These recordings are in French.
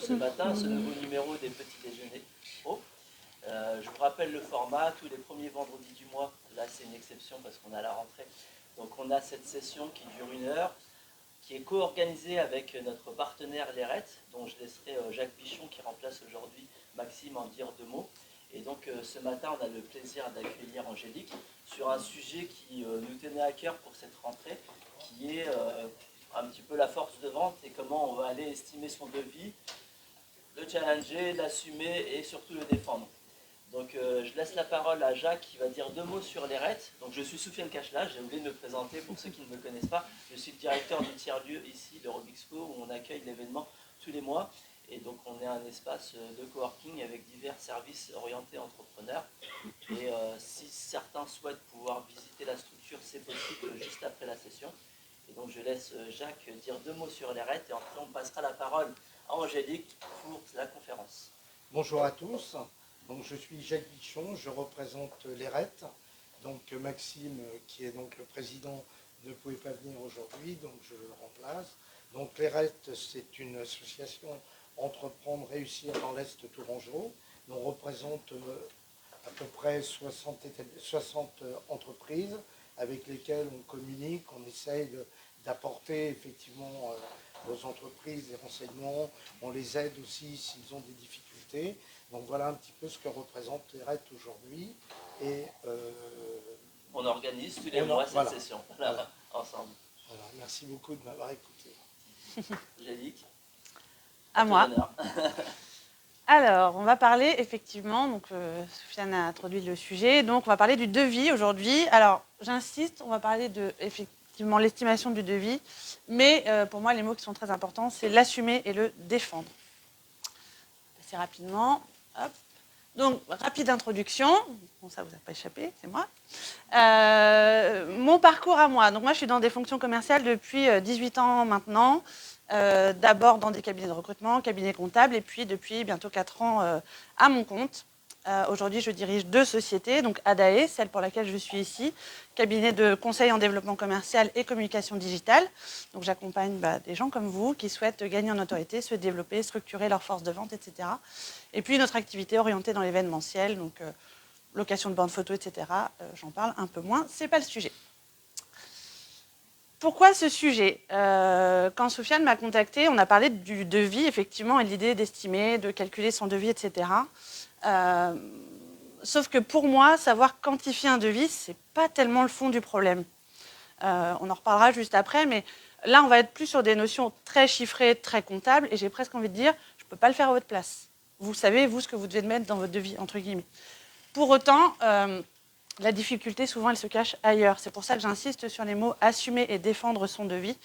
ce matin ce nouveau numéro des petits déjeuners pro. Je vous rappelle le format, tous les premiers vendredis du mois, là c'est une exception parce qu'on a la rentrée, donc on a cette session qui dure 1 heure, qui est co-organisée avec notre partenaire Leret, dont je laisserai Jacques Pichon qui remplace aujourd'hui Maxime en dire 2 mots. Et donc ce matin on a le plaisir d'accueillir Angélique sur un sujet qui nous tenait à cœur pour cette rentrée, qui est un petit peu la force de vente et comment on va aller estimer son devis, le challenger, l'assumer et surtout le défendre. Donc je laisse la parole à Jacques qui va dire 2 mots sur les RET. Donc je suis Soufiane Kachla, j'ai oublié de me présenter pour ceux qui ne me connaissent pas. Je suis le directeur du tiers-lieu ici, le Robixpo, où on accueille l'événement tous les mois. Et donc on est un espace de coworking avec divers services orientés entrepreneurs. Et si certains souhaitent pouvoir visiter la structure, c'est possible juste après la session. Et donc je laisse Jacques dire 2 mots sur les RET et après on passera la parole à Angélique pour la conférence. Bonjour à tous. Donc, je suis Jacques Pichon, je représente l'ERET. Donc Maxime, qui est donc le président, ne pouvait pas venir aujourd'hui, donc je le remplace. Donc l'ERET, c'est une association Entreprendre, Réussir dans l'Est tourangeau. On représente à peu près 60 entreprises avec lesquelles on communique, on essaye d'apporter effectivement aux entreprises des renseignements, on les aide aussi s'ils ont des difficultés. Donc voilà un petit peu ce que représente l'ERET aujourd'hui. Et on organise tous les mois cette session ensemble. Voilà, merci beaucoup de m'avoir écouté. Angélique. À moi. Alors, on va parler effectivement, donc Soufiane a introduit le sujet, donc on va parler du devis aujourd'hui. Alors, j'insiste, on va parler de effectivement l'estimation du devis, mais pour moi, les mots qui sont très importants, c'est l'assumer et le défendre. Assez rapidement. Hop. Donc, rapide introduction. Bon, ça ne vous a pas échappé, c'est moi. Mon parcours à moi. Donc, moi, je suis dans des fonctions commerciales depuis 18 ans maintenant. D'abord dans des cabinets de recrutement, cabinets comptables, et puis depuis bientôt 4 ans à mon compte. Aujourd'hui, je dirige 2 sociétés, donc Adae, celle pour laquelle je suis ici, cabinet de conseil en développement commercial et communication digitale. Donc j'accompagne des gens comme vous qui souhaitent gagner en autorité, se développer, structurer leur force de vente, etc. Et puis notre activité orientée dans l'événementiel, donc location de bandes photos, etc. J'en parle un peu moins, c'est pas le sujet. Pourquoi ce sujet ? Quand Soufiane m'a contacté, on a parlé du devis, effectivement, et de l'idée d'estimer, de calculer son devis, etc. Sauf que pour moi, savoir quantifier un devis, ce n'est pas tellement le fond du problème. On en reparlera juste après, mais là, on va être plus sur des notions très chiffrées, très comptables, et j'ai presque envie de dire, je ne peux pas le faire à votre place. Vous savez, vous, ce que vous devez mettre dans votre devis, entre guillemets. Pour autant, la difficulté, souvent, elle se cache ailleurs. C'est pour ça que j'insiste sur les mots « assumer » et « défendre son devis ».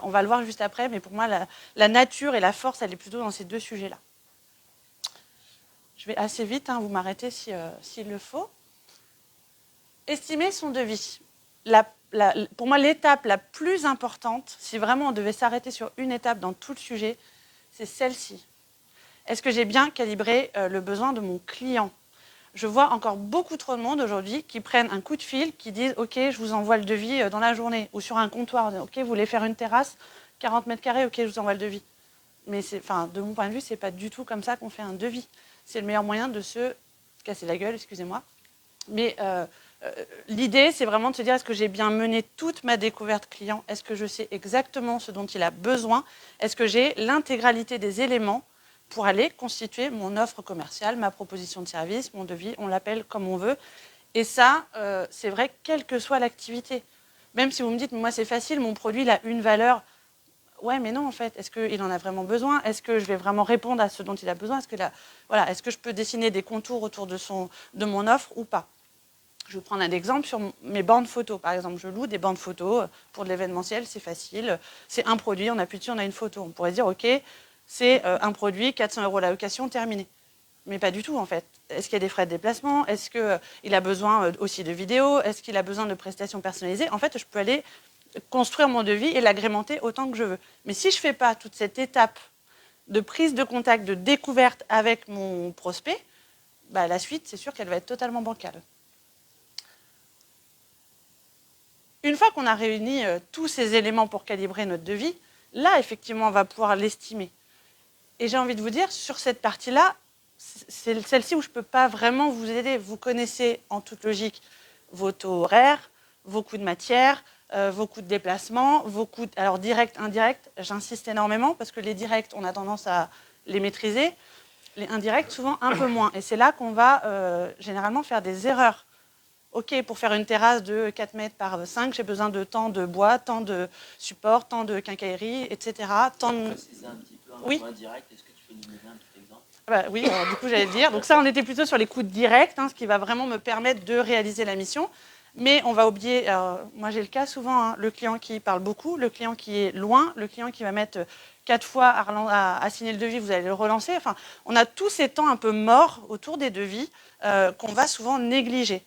On va le voir juste après, mais pour moi, la nature et la force, elle est plutôt dans ces 2 sujets-là. Je vais assez vite, vous m'arrêtez s'il le faut. Estimer son devis. Pour moi, l'étape la plus importante, si vraiment on devait s'arrêter sur une étape dans tout le sujet, c'est celle-ci. Est-ce que j'ai bien calibré le besoin de mon client ? Je vois encore beaucoup trop de monde aujourd'hui qui prennent un coup de fil, qui disent « Ok, je vous envoie le devis dans la journée » ou sur un comptoir « Ok, vous voulez faire une terrasse, 40 mètres carrés, ok, je vous envoie le devis ». Mais de mon point de vue, ce n'est pas du tout comme ça qu'on fait un devis. C'est le meilleur moyen de se casser la gueule, excusez-moi. Mais l'idée, c'est vraiment de se dire, est-ce que j'ai bien mené toute ma découverte client ? Est-ce que je sais exactement ce dont il a besoin ? Est-ce que j'ai l'intégralité des éléments pour aller constituer mon offre commerciale, ma proposition de service, mon devis, on l'appelle comme on veut. Et ça, c'est vrai, quelle que soit l'activité. Même si vous me dites, moi c'est facile, mon produit il a une valeur. Ouais, mais non, en fait, est-ce qu'il en a vraiment besoin ? Est-ce que je vais vraiment répondre à ce dont il a besoin ? Est-ce que je peux dessiner des contours autour de mon offre ou pas ? Je vais prendre un exemple sur mes bandes photos. Par exemple, je loue des bandes photos pour de l'événementiel, c'est facile. C'est un produit, on appuie dessus, on a une photo. On pourrait dire, ok, c'est un produit, 400 € la location, terminé. Mais pas du tout, en fait. Est-ce qu'il y a des frais de déplacement ? Est-ce qu'il a besoin aussi de vidéos ? Est-ce qu'il a besoin de prestations personnalisées ? En fait, je peux aller construire mon devis et l'agrémenter autant que je veux. Mais si je ne fais pas toute cette étape de prise de contact, de découverte avec mon prospect, la suite, c'est sûr qu'elle va être totalement bancale. Une fois qu'on a réuni tous ces éléments pour calibrer notre devis, là, effectivement, on va pouvoir l'estimer. Et j'ai envie de vous dire, sur cette partie-là, c'est celle-ci où je ne peux pas vraiment vous aider. Vous connaissez en toute logique vos taux horaires, vos coûts de matière, vos coûts de déplacement, vos coûts, alors direct, indirect, j'insiste énormément parce que les directs, on a tendance à les maîtriser, les indirects, souvent un peu moins. Et c'est là qu'on va généralement faire des erreurs. OK, pour faire une terrasse de 4 mètres par 5, j'ai besoin de tant de bois, tant de support, tant de quincaillerie, etc. Tant de... préciser un petit peu un Oui. coût indirect. Est-ce que tu peux nous donner un petit exemple? Bah, oui, alors, du coup, j'allais le dire. Donc ça, on était plutôt sur les coûts directs, ce qui va vraiment me permettre de réaliser la mission. Mais on va oublier, moi j'ai le cas souvent, le client qui parle beaucoup, le client qui est loin, le client qui va mettre 4 fois à signer le devis, vous allez le relancer. Enfin, on a tous ces temps un peu morts autour des devis qu'on va souvent négliger.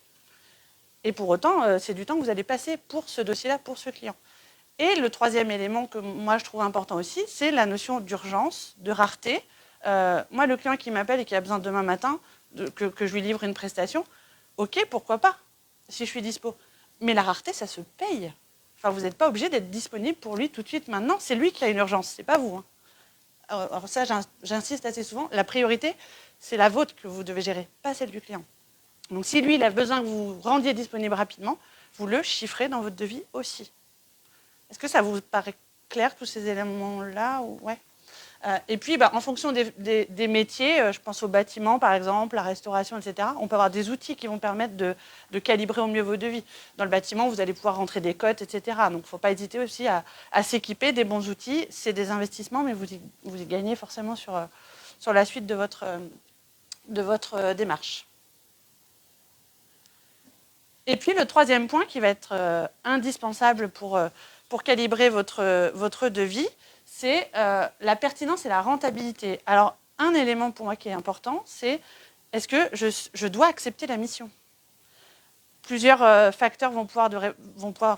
Et pour autant, c'est du temps que vous allez passer pour ce dossier-là, pour ce client. Et le troisième élément que moi je trouve important aussi, c'est la notion d'urgence, de rareté. Moi, le client qui m'appelle et qui a besoin demain matin que je lui livre une prestation, ok, pourquoi pas, si je suis dispo. Mais la rareté, ça se paye. Enfin, vous n'êtes pas obligé d'être disponible pour lui tout de suite maintenant. C'est lui qui a une urgence, c'est pas vous. Hein. Alors ça, j'insiste assez souvent. La priorité, c'est la vôtre que vous devez gérer, pas celle du client. Donc si lui, il a besoin que vous rendiez disponible rapidement, vous le chiffrez dans votre devis aussi. Est-ce que ça vous paraît clair, tous ces éléments-là? Ouais. Et puis, en fonction des métiers, je pense au bâtiment, par exemple, la restauration, etc., on peut avoir des outils qui vont permettre de calibrer au mieux vos devis. Dans le bâtiment, vous allez pouvoir rentrer des cotes, etc. Donc, il ne faut pas hésiter aussi à s'équiper des bons outils. C'est des investissements, mais vous y gagnez forcément sur la suite de votre démarche. Et puis, le troisième point qui va être indispensable pour calibrer votre devis, c'est la pertinence et la rentabilité. Alors, un élément pour moi qui est important, c'est est-ce que je dois accepter la mission? Plusieurs facteurs vont pouvoir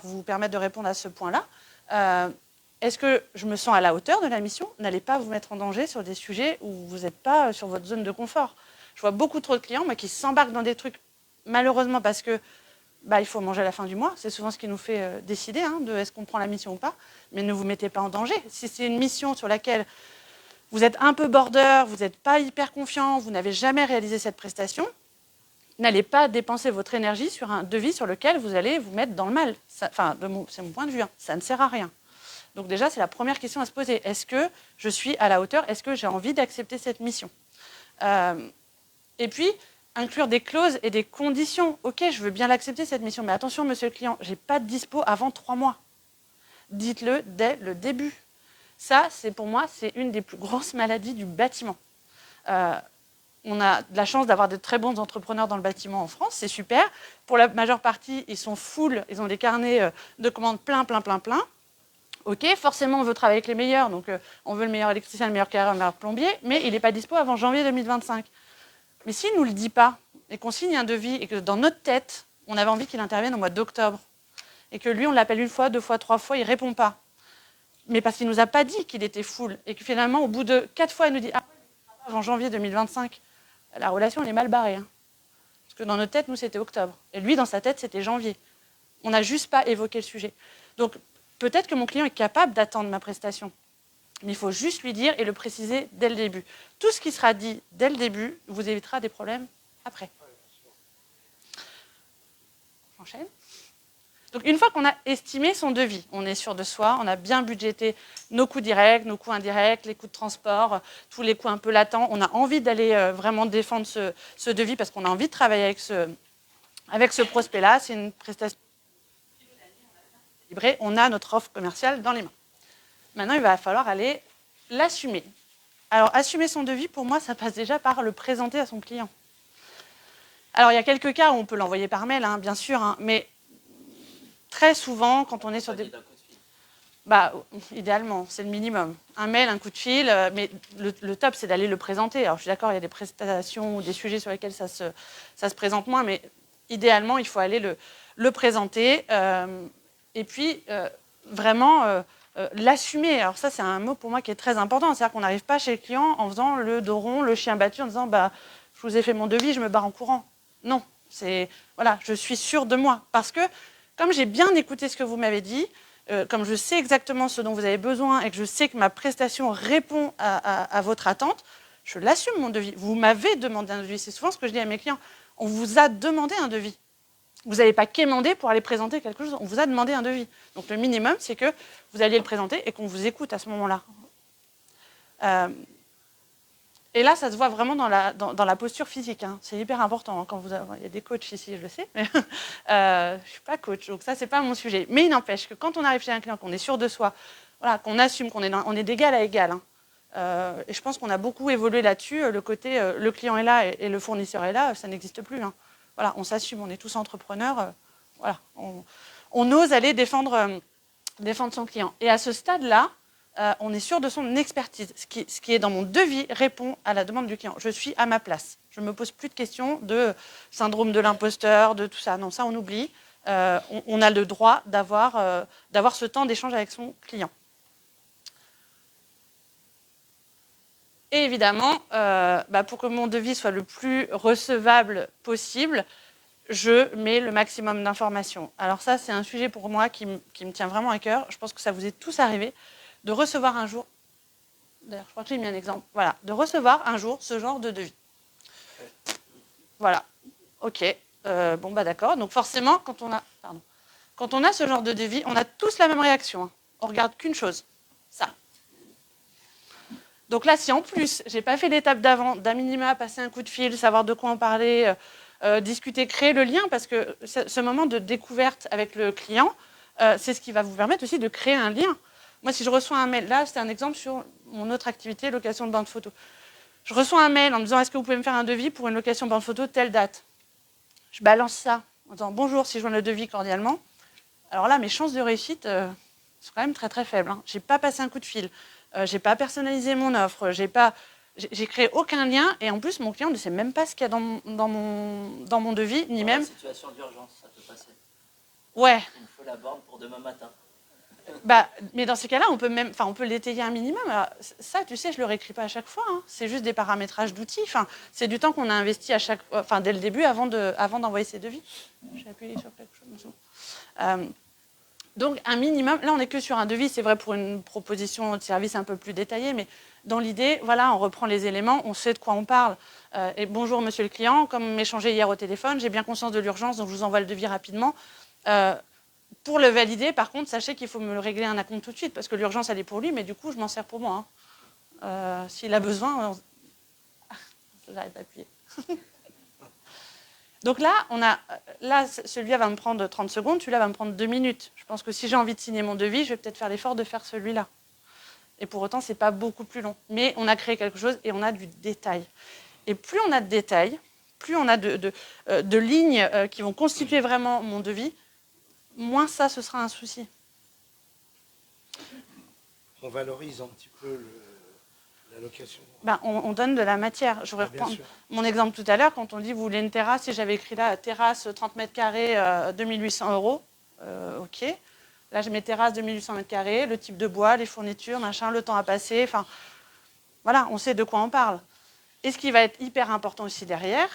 vous permettre de répondre à ce point-là. Est-ce que je me sens à la hauteur de la mission? N'allez pas vous mettre en danger sur des sujets où vous n'êtes pas sur votre zone de confort. Je vois beaucoup trop de clients qui s'embarquent dans des trucs, malheureusement, parce que il faut manger à la fin du mois. C'est souvent ce qui nous fait décider de est-ce qu'on prend la mission ou pas. Mais ne vous mettez pas en danger. Si c'est une mission sur laquelle vous êtes un peu border, vous n'êtes pas hyper confiant, vous n'avez jamais réalisé cette prestation, n'allez pas dépenser votre énergie sur un devis sur lequel vous allez vous mettre dans le mal. C'est mon point de vue. Ça ne sert à rien. Donc déjà, c'est la première question à se poser. Est-ce que je suis à la hauteur? Est-ce que j'ai envie d'accepter cette mission? Et puis, inclure des clauses et des conditions. Ok, je veux bien l'accepter cette mission, mais attention, monsieur le client, je n'ai pas de dispo avant 3 mois. Dites-le dès le début. Ça, pour moi, c'est une des plus grosses maladies du bâtiment. On a de la chance d'avoir de très bons entrepreneurs dans le bâtiment en France, c'est super. Pour la majeure partie, ils sont full, ils ont des carnets de commandes plein. Ok, forcément, on veut travailler avec les meilleurs, donc on veut le meilleur électricien, le meilleur carré, le meilleur plombier, mais il n'est pas dispo avant janvier 2025. Mais s'il ne nous le dit pas, et qu'on signe un devis, et que dans notre tête, on avait envie qu'il intervienne au mois d'octobre, et que lui, on l'appelle 1 fois, 2 fois, 3 fois, il ne répond pas, mais parce qu'il ne nous a pas dit qu'il était full, et que finalement, au bout de 4 fois, il nous dit « Ah, avant janvier 2025 », la relation, elle est mal barrée. Hein. Parce que dans notre tête, nous, c'était octobre. Et lui, dans sa tête, c'était janvier. On n'a juste pas évoqué le sujet. Donc, peut-être que mon client est capable d'attendre ma prestation. Mais il faut juste lui dire et le préciser dès le début. Tout ce qui sera dit dès le début vous évitera des problèmes après. J'enchaîne. Donc une fois qu'on a estimé son devis, on est sûr de soi, on a bien budgété nos coûts directs, nos coûts indirects, les coûts de transport, tous les coûts un peu latents, on a envie d'aller vraiment défendre ce devis parce qu'on a envie de travailler avec ce prospect-là. C'est une prestation équilibrée, on a notre offre commerciale dans les mains. Maintenant, il va falloir aller l'assumer. Alors, assumer son devis, pour moi, ça passe déjà par le présenter à son client. Alors, il y a quelques cas où on peut l'envoyer par mail, bien sûr, mais très souvent, quand on est sur des... idéalement, c'est le minimum. Un mail, un coup de fil, mais le top, c'est d'aller le présenter. Alors, je suis d'accord, il y a des prestations ou des sujets sur lesquels ça se présente moins, mais idéalement, il faut aller le présenter. Et puis, vraiment... l'assumer, alors ça c'est un mot pour moi qui est très important, c'est-à-dire qu'on n'arrive pas chez le client en faisant le dos rond, le chien battu, en disant je vous ai fait mon devis, je me barre en courant. Non, c'est voilà, je suis sûre de moi, parce que comme j'ai bien écouté ce que vous m'avez dit, comme je sais exactement ce dont vous avez besoin et que je sais que ma prestation répond à votre attente, je l'assume mon devis. Vous m'avez demandé un devis. C'est souvent ce que je dis à mes clients. On vous a demandé un devis. Vous n'avez pas quémandé pour aller présenter quelque chose. On vous a demandé un devis. Donc le minimum, c'est que vous alliez le présenter et qu'on vous écoute à ce moment-là. Et là, ça se voit vraiment dans la posture physique. Hein. C'est hyper important. Hein, quand il y a des coachs ici, je le sais, mais je ne suis pas coach, donc ça, ce n'est pas mon sujet. Mais il n'empêche que quand on arrive chez un client, qu'on est sûr de soi, voilà, qu'on assume, on est d'égal à égal. Hein. Et je pense qu'on a beaucoup évolué là-dessus. Le côté le client est là et le fournisseur est là, ça n'existe plus. Hein. Voilà, on s'assume, on est tous entrepreneurs. Voilà, on ose aller défendre son client. Et à ce stade-là, on est sûr de son expertise. Ce qui est dans mon devis répond à la demande du client. Je suis à ma place. Je ne me pose plus de questions de syndrome de l'imposteur, de tout ça. Non, ça, on oublie. On a le droit d'avoir ce temps d'échange avec son client. Et évidemment, pour que mon devis soit le plus recevable possible, je mets le maximum d'informations. Alors ça, c'est un sujet pour moi qui me tient vraiment à cœur. Je pense que ça vous est tous arrivé de recevoir un jour, d'ailleurs, je crois que j'ai mis un exemple, voilà, de recevoir un jour ce genre de devis. Voilà, ok, d'accord. Donc forcément, quand on a ce genre de devis, on a tous la même réaction. Hein. On regarde qu'une chose, ça. Donc là, si en plus, j'ai pas fait l'étape d'avant, d'un minima, passer un coup de fil, savoir de quoi en parler, discuter, créer le lien, parce que ce moment de découverte avec le client, c'est ce qui va vous permettre aussi de créer un lien. Moi, si je reçois un mail, là, c'est un exemple sur mon autre activité, location de bande photo. Je reçois un mail en me disant, est-ce que vous pouvez me faire un devis pour une location bande photo telle date? Je balance ça en disant, bonjour, si je joins le devis cordialement. Alors là, mes chances de réussite sont quand même très, très faibles. Hein. Je n'ai pas passé un coup de fil. Je n'ai pas personnalisé mon offre. J'ai créé aucun lien. Et en plus, mon client ne sait même pas ce qu'il y a dans mon devis, ni même... La situation d'urgence, ça peut passer. Ouais. Il me faut la borne pour demain matin. Mais dans ces cas-là, on peut l'étayer un minimum. Alors, ça, tu sais, je ne le réécris pas à chaque fois. Hein. C'est juste des paramétrages d'outils. Enfin, c'est du temps qu'on a investi dès le début avant d'envoyer ces devis. J'ai appuyé sur quelque chose. Donc, un minimum. Là, on n'est que sur un devis. C'est vrai pour une proposition de service un peu plus détaillée. Mais dans l'idée, voilà, on reprend les éléments. On sait de quoi on parle. Et bonjour, monsieur le client. Comme on m'échangeait hier au téléphone, j'ai bien conscience de l'urgence. Donc, je vous envoie le devis rapidement. Pour le valider, par contre, sachez qu'il faut me régler un acompte tout de suite, parce que l'urgence, elle est pour lui, mais du coup, je m'en sers pour moi. Hein. S'il a besoin... J'arrête d'appuyer. Donc là, celui-là va me prendre 30 secondes, celui-là va me prendre 2 minutes. Je pense que si j'ai envie de signer mon devis, je vais peut-être faire l'effort de faire celui-là. Et pour autant, ce n'est pas beaucoup plus long. Mais on a créé quelque chose et on a du détail. Et plus on a de détails, plus on a de lignes qui vont constituer vraiment mon devis, moins ça, ce sera un souci. On valorise un petit peu la location. On donne de la matière. Je vais reprendre mon exemple tout à l'heure. Quand on dit vous voulez une terrasse, si j'avais écrit là terrasse 30 mètres carrés, 2800 €, ok. Là, je mets terrasse 2800 mètres carrés, le type de bois, les fournitures, machin, le temps à passer. Enfin, voilà, on sait de quoi on parle. Et ce qui va être hyper important aussi derrière,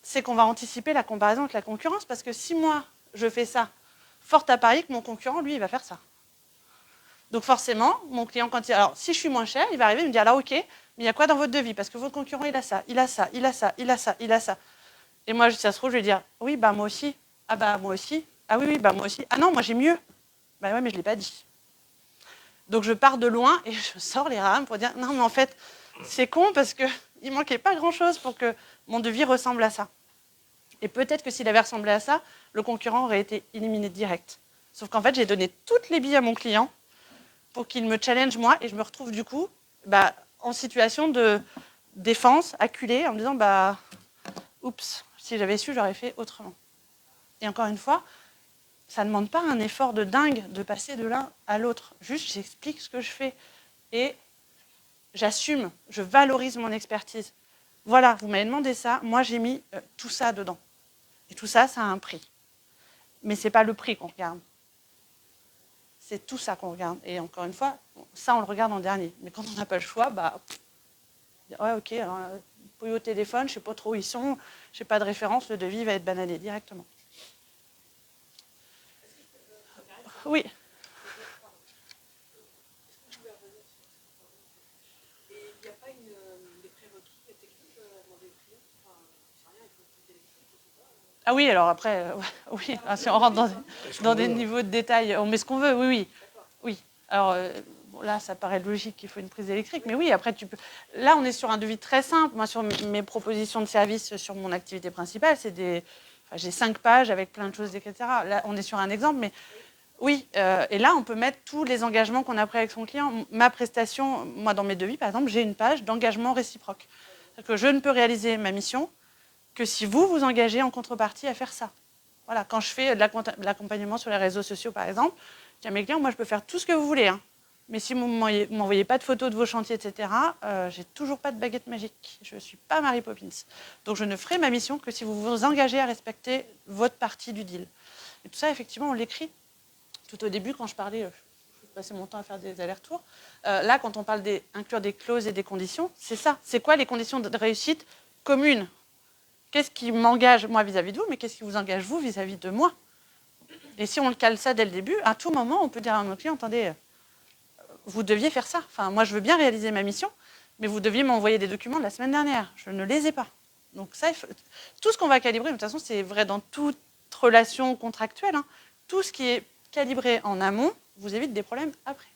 c'est qu'on va anticiper la comparaison avec la concurrence, parce que si moi, je fais ça, fort à parier que mon concurrent, lui, il va faire ça. Donc forcément, mon client, alors si je suis moins cher, il va arriver et me dire, alors ok, mais il y a quoi dans votre devis? Parce que votre concurrent, il a ça, il a ça, il a ça, il a ça, il a ça. Et moi, si ça se trouve, je vais dire, oui, moi aussi. Ah moi aussi. Ah oui, moi aussi. Ah non, moi j'ai mieux. Ouais, mais je ne l'ai pas dit. Donc je pars de loin et je sors les rames pour dire, non, mais en fait, c'est con parce qu'il ne manquait pas grand-chose pour que mon devis ressemble à ça. Et peut-être que s'il avait ressemblé à ça, le concurrent aurait été éliminé direct. Sauf qu'en fait, j'ai donné toutes les billes à mon client pour qu'il me challenge moi, et je me retrouve du coup en situation de défense, acculée, en me disant oups, si j'avais su, j'aurais fait autrement. Et encore une fois, ça ne demande pas un effort de dingue de passer de l'un à l'autre. Juste, j'explique ce que je fais et j'assume, je valorise mon expertise. Voilà, vous m'avez demandé ça, moi j'ai mis tout ça dedans. Et tout ça, ça a un prix. Mais ce n'est pas le prix qu'on regarde. C'est tout ça qu'on regarde. Et encore une fois, ça, on le regarde en dernier. Mais quand on n'a pas le choix, ouais, ok, alors, pour au téléphone, je ne sais pas trop où ils sont, je n'ai pas de référence, le devis va être banané directement. Oui. Ah oui, alors après, oui, si on rentre dans des niveaux de détail, on met ce qu'on veut, oui. Oui. Alors bon, là, ça paraît logique qu'il faut une prise électrique, mais oui, après, tu peux. Là, on est sur un devis très simple. Moi, sur mes propositions de service sur mon activité principale, c'est des. Enfin, j'ai 5 pages avec plein de choses, etc. Là, on est sur un exemple, mais oui. Et là, on peut mettre tous les engagements qu'on a pris avec son client. Ma prestation, moi, dans mes devis, par exemple, j'ai une page d'engagement réciproque. C'est-à-dire que je ne peux réaliser ma mission que si vous vous engagez en contrepartie à faire ça. Voilà, quand je fais de l'accompagnement sur les réseaux sociaux, par exemple, je dis à mes clients, moi, je peux faire tout ce que vous voulez, hein. Mais si vous ne m'envoyez pas de photos de vos chantiers, etc., j'ai toujours pas de baguette magique. Je ne suis pas Mary Poppins. Donc, je ne ferai ma mission que si vous vous engagez à respecter votre partie du deal. Et tout ça, effectivement, on l'écrit. Tout au début, quand je parlais, je passais mon temps à faire des allers-retours. Là, quand on parle d'inclure des clauses et des conditions, c'est ça. C'est quoi les conditions de réussite communes? Qu'est-ce qui m'engage, moi, vis-à-vis de vous, mais qu'est-ce qui vous engage, vous, vis-à-vis de moi? Et si on le cale ça dès le début, à tout moment, on peut dire à nos clients, attendez, vous deviez faire ça. Enfin, moi, je veux bien réaliser ma mission, mais vous deviez m'envoyer des documents de la semaine dernière. Je ne les ai pas. Donc ça, tout ce qu'on va calibrer, de toute façon, c'est vrai dans toute relation contractuelle, hein, tout ce qui est calibré en amont vous évite des problèmes après.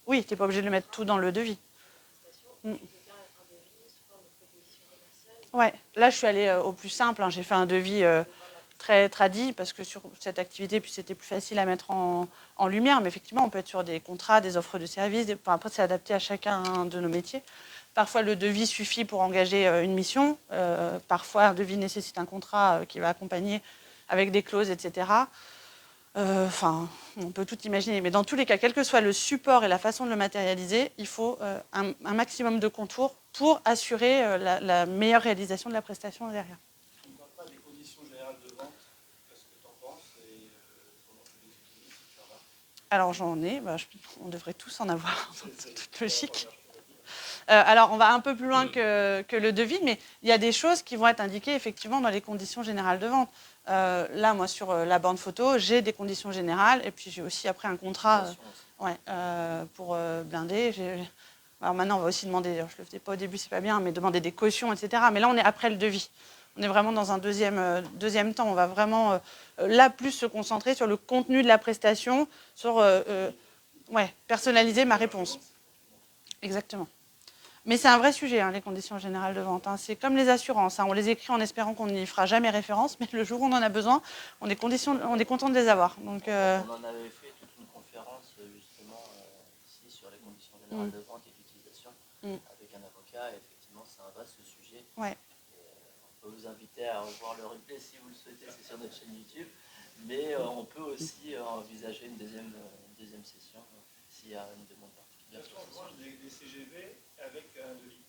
Oui, tu n'es pas obligé de le mettre tout dans le devis. Ouais, là je suis allée au plus simple, hein. J'ai fait un devis très tradit parce que sur cette activité, puis c'était plus facile à mettre en lumière, mais effectivement on peut être sur des contrats, des offres de services, après c'est adapté à chacun de nos métiers. Parfois le devis suffit pour engager une mission, parfois un devis nécessite un contrat qui va accompagner avec des clauses, etc. Enfin, on peut tout imaginer, mais dans tous les cas, quel que soit le support et la façon de le matérialiser, il faut un maximum de contours pour assurer la meilleure réalisation de la prestation derrière. On ne parle pas des conditions générales de vente, qu'est-ce que tu en penses et comment tu les utilises, si tu en as? Alors j'en ai, on devrait tous en avoir, c'est toute logique. Alors on va un peu plus loin que le devis, mais il y a des choses qui vont être indiquées effectivement dans les conditions générales de vente. Là, moi, sur la bande photo, j'ai des conditions générales et puis j'ai aussi après un contrat pour blinder. Alors maintenant, on va aussi demander, je ne le faisais pas au début, c'est pas bien, mais demander des cautions, etc. Mais là, on est après le devis. On est vraiment dans un deuxième temps. On va vraiment, là, plus se concentrer sur le contenu de la prestation, sur personnaliser ma réponse. Exactement. Mais c'est un vrai sujet, hein, les conditions générales de vente. Hein. C'est comme les assurances. Hein. On les écrit en espérant qu'on n'y fera jamais référence, mais le jour où on en a besoin, on est content de les avoir. Donc, On en avait fait toute une conférence justement ici sur les conditions générales de vente et d'utilisation avec un avocat. Et effectivement, c'est un vaste sujet. Ouais. On peut vous inviter à revoir le replay si vous le souhaitez, c'est sur notre chaîne YouTube. Mais on peut aussi envisager une deuxième session s'il y a une demande particulière. Est-ce qu'on prend des CGV avec un devis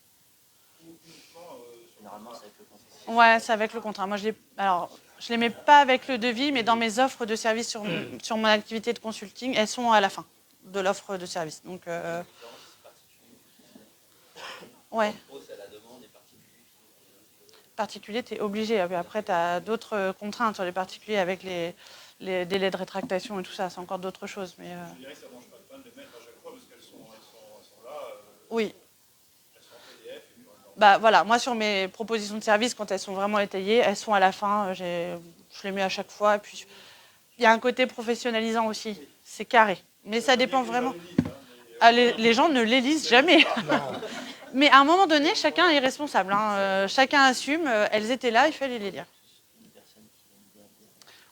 ou uniquement Généralement, c'est avec le contrat. Ouais, c'est avec le contrat. Moi, je les mets pas avec le devis, mais dans mes offres de service sur mon activité de consulting, elles sont à la fin de l'offre de service. Donc, ouais. Particulier, tu es obligé. Après, tu as d'autres contraintes sur les particuliers avec les délais de rétractation et tout ça. C'est encore d'autres choses. Mais, je dirais que ça ne mange pas de pain de les mettre à chaque fois parce qu'elles sont là. Oui. Elles sont en PDF. Bah voilà, moi sur mes propositions de service, quand elles sont vraiment étayées, elles sont à la fin. Je les mets à chaque fois. Et puis, il y a un côté professionnalisant aussi. C'est carré. Mais ça dépend vraiment. Ah, les gens ne les lisent jamais. Mais à un moment donné, chacun est responsable. Hein. Chacun assume. Elles étaient là, il fallait les lire.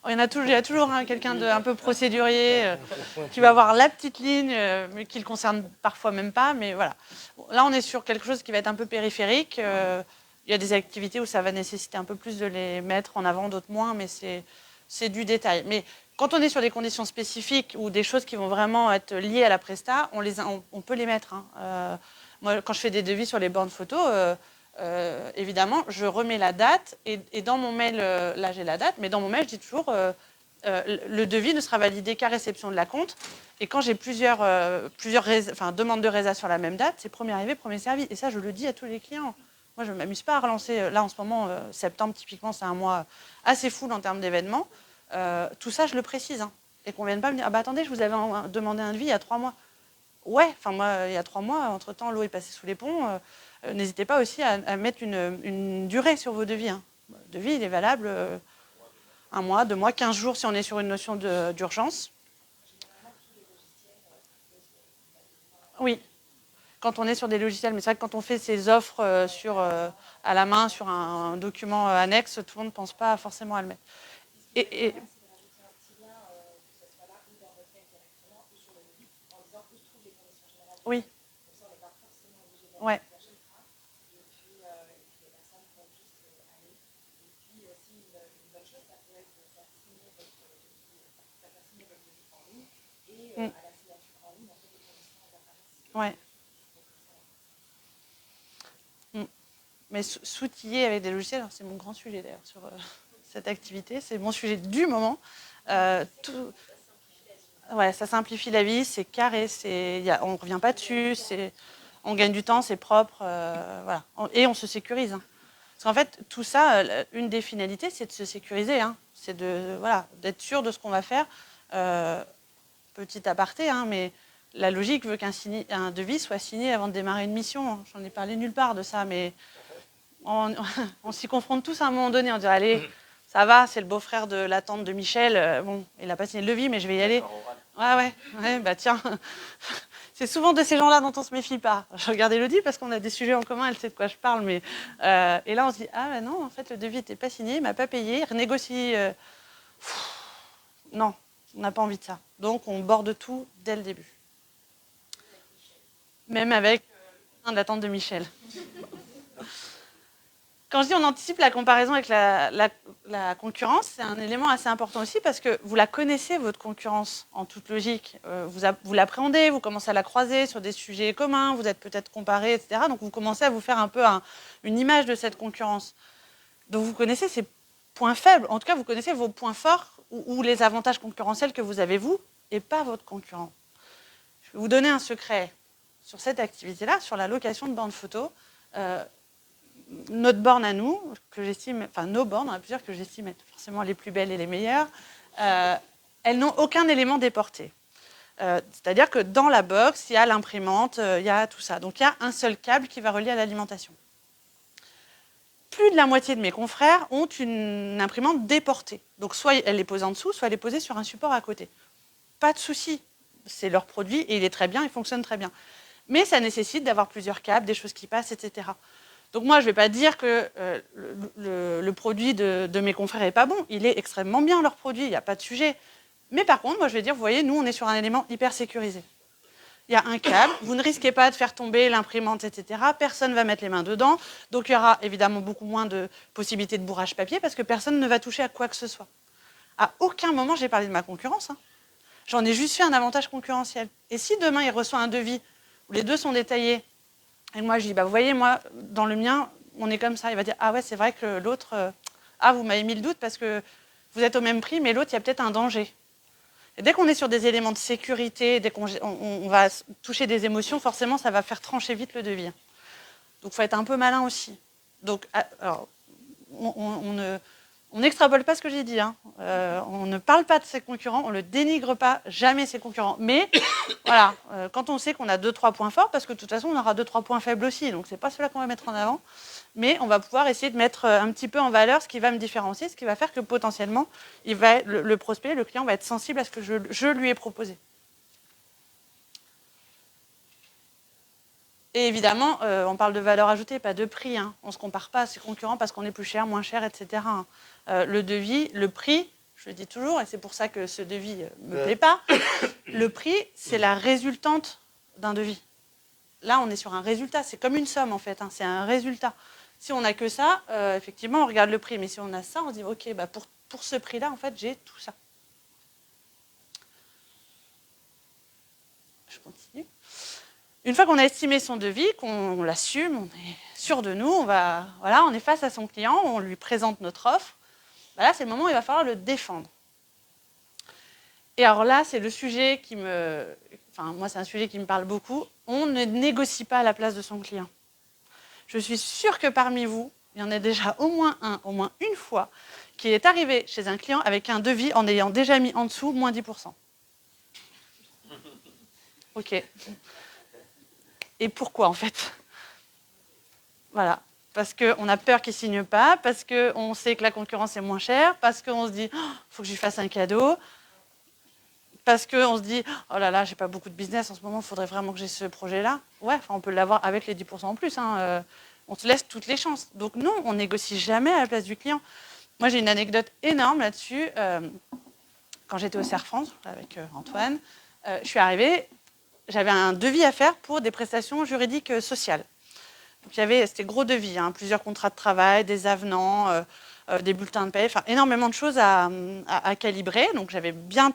Il y a toujours quelqu'un d'un peu procédurier qui va avoir la petite ligne, mais qui ne le concerne parfois même pas. Mais voilà. Là, on est sur quelque chose qui va être un peu périphérique. Il y a des activités où ça va nécessiter un peu plus de les mettre en avant, d'autres moins, mais c'est du détail. Mais quand on est sur des conditions spécifiques ou des choses qui vont vraiment être liées à la presta, on peut les mettre. Hein. Moi, quand je fais des devis sur les bornes photos, évidemment, je remets la date et dans mon mail, là j'ai la date, mais dans mon mail, je dis toujours le devis ne sera validé qu'à réception de la compte. Et quand j'ai plusieurs demandes de résa sur la même date, c'est premier arrivé, premier servi. Et ça, je le dis à tous les clients. Moi, je ne m'amuse pas à relancer. Là, en ce moment, septembre, typiquement, c'est un mois assez full en termes d'événements. Tout ça, je le précise. Hein. Et qu'on ne vienne pas me dire, ah bah attendez, je vous avais demandé un devis il y a 3 mois. Ouais, enfin moi, il y a 3 mois, entre-temps, l'eau est passée sous les ponts. N'hésitez pas aussi à mettre une durée sur vos devis. Hein. Le devis, il est valable 1 mois, 2 mois, 15 jours si on est sur une notion d'urgence. Oui, quand on est sur des logiciels. Mais c'est vrai que quand on fait ces offres à la main sur un document annexe, tout le monde ne pense pas forcément à le mettre. Et oui. Ouais. Mm. Ouais. Mm. Mais s'outiller avec des logiciels, c'est mon grand sujet d'ailleurs sur cette activité, c'est mon sujet du moment. Ouais, ça simplifie la vie, c'est carré, on ne revient pas dessus, on gagne du temps, c'est propre, voilà. Et on se sécurise. Hein. Parce qu'en fait, tout ça, une des finalités, c'est de se sécuriser. Hein. C'est d'être sûr de ce qu'on va faire. Petit aparté, hein, mais la logique veut qu'un devis soit signé avant de démarrer une mission. J'en ai parlé nulle part de ça, mais on s'y confronte tous à un moment donné. On dirait, allez, ça va, c'est le beau-frère de la tante de Michel. Bon, il n'a pas signé le devis, mais je vais y aller. Ouais, bah tiens. C'est souvent de ces gens-là dont on ne se méfie pas. Je regarde Elodie parce qu'on a des sujets en commun, elle sait de quoi je parle. Mais, et là, on se dit, ah ben non, en fait, le devis n'était pas signé, il ne m'a pas payé, il renégocie. Non, on n'a pas envie de ça. Donc, on borde tout dès le début. Même avec la tante de Michel. Quand je dis on anticipe la comparaison avec la concurrence, c'est un élément assez important aussi parce que vous la connaissez, votre concurrence, en toute logique. Vous l'appréhendez, vous commencez à la croiser sur des sujets communs, vous êtes peut-être comparés, etc. Donc vous commencez à vous faire un peu une image de cette concurrence. Donc vous connaissez ses points faibles, en tout cas vous connaissez vos points forts ou les avantages concurrentiels que vous avez vous et pas votre concurrent. Je vais vous donner un secret sur cette activité-là, sur la location de bornes photo. Notre borne à nous, que j'estime, enfin nos bornes, on a plusieurs que j'estime être forcément les plus belles et les meilleures, elles n'ont aucun élément déporté. C'est-à-dire que dans la box, il y a l'imprimante, il y a tout ça. Donc il y a un seul câble qui va relier à l'alimentation. Plus de la moitié de mes confrères ont une imprimante déportée. Donc soit elle est posée en dessous, soit elle est posée sur un support à côté. Pas de souci, c'est leur produit et il est très bien, il fonctionne très bien. Mais ça nécessite d'avoir plusieurs câbles, des choses qui passent, etc. Donc moi, je ne vais pas dire que le produit de mes confrères n'est pas bon. Il est extrêmement bien, leur produit, il n'y a pas de sujet. Mais par contre, moi, je vais dire, vous voyez, nous, on est sur un élément hyper sécurisé. Il y a un câble, vous ne risquez pas de faire tomber l'imprimante, etc. Personne ne va mettre les mains dedans. Donc il y aura évidemment beaucoup moins de possibilités de bourrage papier parce que personne ne va toucher à quoi que ce soit. À aucun moment, j'ai parlé de ma concurrence. Hein. J'en ai juste fait un avantage concurrentiel. Et si demain, il reçoit un devis où les deux sont détaillés, et moi, je dis, bah, vous voyez, moi, dans le mien, on est comme ça. Il va dire, ah ouais, c'est vrai que l'autre, vous m'avez mis le doute parce que vous êtes au même prix, mais l'autre, il y a peut-être un danger. Et dès qu'on est sur des éléments de sécurité, dès qu'on va toucher des émotions, forcément, ça va faire trancher vite le devis. Donc, il faut être un peu malin aussi. Donc, alors, on n'extrapole pas ce que j'ai dit. Hein. On ne parle pas de ses concurrents, on ne le dénigre pas jamais ses concurrents. Mais voilà, quand on sait qu'on a 2-3 points forts, parce que de toute façon, on aura 2-3 points faibles aussi, donc ce n'est pas cela qu'on va mettre en avant, mais on va pouvoir essayer de mettre un petit peu en valeur ce qui va me différencier, ce qui va faire que potentiellement, le prospect, le client va être sensible à ce que je lui ai proposé. Et évidemment, on parle de valeur ajoutée, pas de prix. Hein. On ne se compare pas à ses concurrents parce qu'on est plus cher, moins cher, etc. Le devis, le prix, je le dis toujours, et c'est pour ça que ce devis ne me plaît pas, le prix, c'est la résultante d'un devis. Là, on est sur un résultat. C'est comme une somme, en fait. Hein. C'est un résultat. Si on n'a que ça, effectivement, on regarde le prix. Mais si on a ça, on se dit, OK, bah pour ce prix-là, en fait, j'ai tout ça. Je continue. Une fois qu'on a estimé son devis, qu'on l'assume, on est sûr de nous, on est face à son client, on lui présente notre offre. Là, c'est le moment où il va falloir le défendre. Et alors là, c'est le sujet moi, c'est un sujet qui me parle beaucoup. On ne négocie pas à la place de son client. Je suis sûre que parmi vous, il y en a déjà au moins une fois, qui est arrivé chez un client avec un devis en ayant déjà mis en dessous moins 10%. Ok. Et pourquoi, en fait? Voilà. Parce qu'on a peur qu'il ne signe pas, parce qu'on sait que la concurrence est moins chère, parce qu'on se dit, il faut que je lui fasse un cadeau, parce qu'on se dit, oh là là, j'ai pas beaucoup de business en ce moment, il faudrait vraiment que j'ai ce projet-là. Ouais, on peut l'avoir avec les 10% en plus. Hein, on te laisse toutes les chances. Donc non, on négocie jamais à la place du client. Moi, j'ai une anecdote énorme là-dessus. Quand j'étais au Cerf France avec Antoine, je suis arrivée, j'avais un devis à faire pour des prestations juridiques sociales. Donc c'était gros devis, hein, plusieurs contrats de travail, des avenants, des bulletins de paie, enfin énormément de choses à calibrer. Donc j'avais bien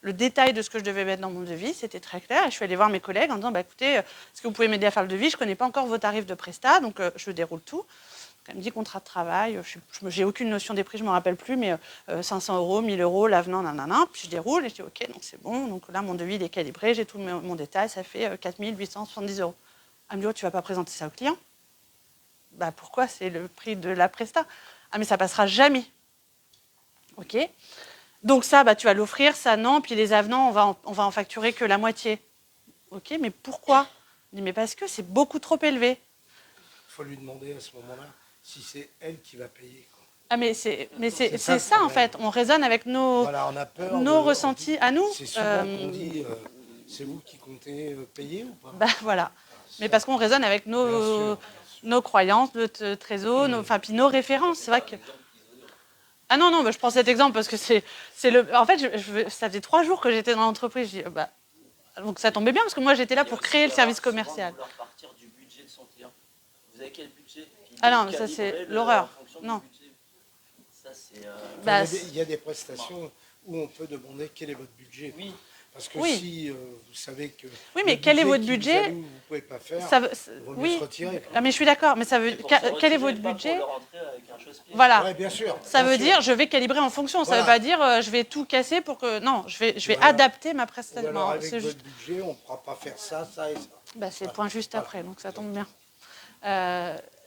le détail de ce que je devais mettre dans mon devis, c'était très clair. Et je suis allée voir mes collègues en disant, écoutez, est-ce que vous pouvez m'aider à faire le devis? Je ne connais pas encore vos tarifs de prestat, donc je déroule tout. Donc, elle me dit contrat de travail, j'ai aucune notion des prix, je ne me rappelle plus, mais 500 €, 1000 €, l'avenant, nanana. Puis je déroule et je dis, ok, donc c'est bon. Donc là, mon devis il est calibré, j'ai tout mon détail, ça fait 4 870 €. Elle me dit, oh, tu ne vas pas présenter ça au client? Pourquoi? C'est le prix de la presta. Ah, mais ça passera jamais. Ok. Donc ça, tu vas l'offrir, ça non. Puis les avenants, on va en facturer que la moitié. Ok, mais pourquoi? Je dis, mais parce que c'est beaucoup trop élevé. Il faut lui demander à ce moment-là si c'est elle qui va payer, quoi. Ah, mais c'est ça en fait. On raisonne avec nos ressentis à nous. C'est souvent qu'on dit, c'est vous qui comptez payer ou pas? Voilà. Mais parce qu'on raisonne avec nos croyances, notre trésor, puis nos références. C'est vrai que. Ah non, je prends cet exemple parce que c'est le. En fait, ça faisait 3 jours que j'étais dans l'entreprise. Je dis, donc ça tombait bien parce que moi j'étais là pour créer le service commercial. Vouloir partir du budget de son client. Vous avez quel budget? Ah non, mais ça c'est l'horreur. Non. Ça c'est. Il y a des prestations où on peut demander quel est votre budget. Oui. Parce que Oui. si vous savez que. Oui, mais quel est votre budget? Vous ne pouvez pas faire. Vous Oui. se retirer. Ah, mais je suis d'accord. Mais ça veut. Quel est votre budget? Voilà. Ouais, bien sûr. Ça veut dire je vais calibrer en fonction. Ça ne veut pas dire je vais tout casser pour que. Non, je vais adapter ma prestation. Alors avec votre budget, on ne pourra pas faire ça, ça et ça. C'est le point juste après, donc ça tombe bien.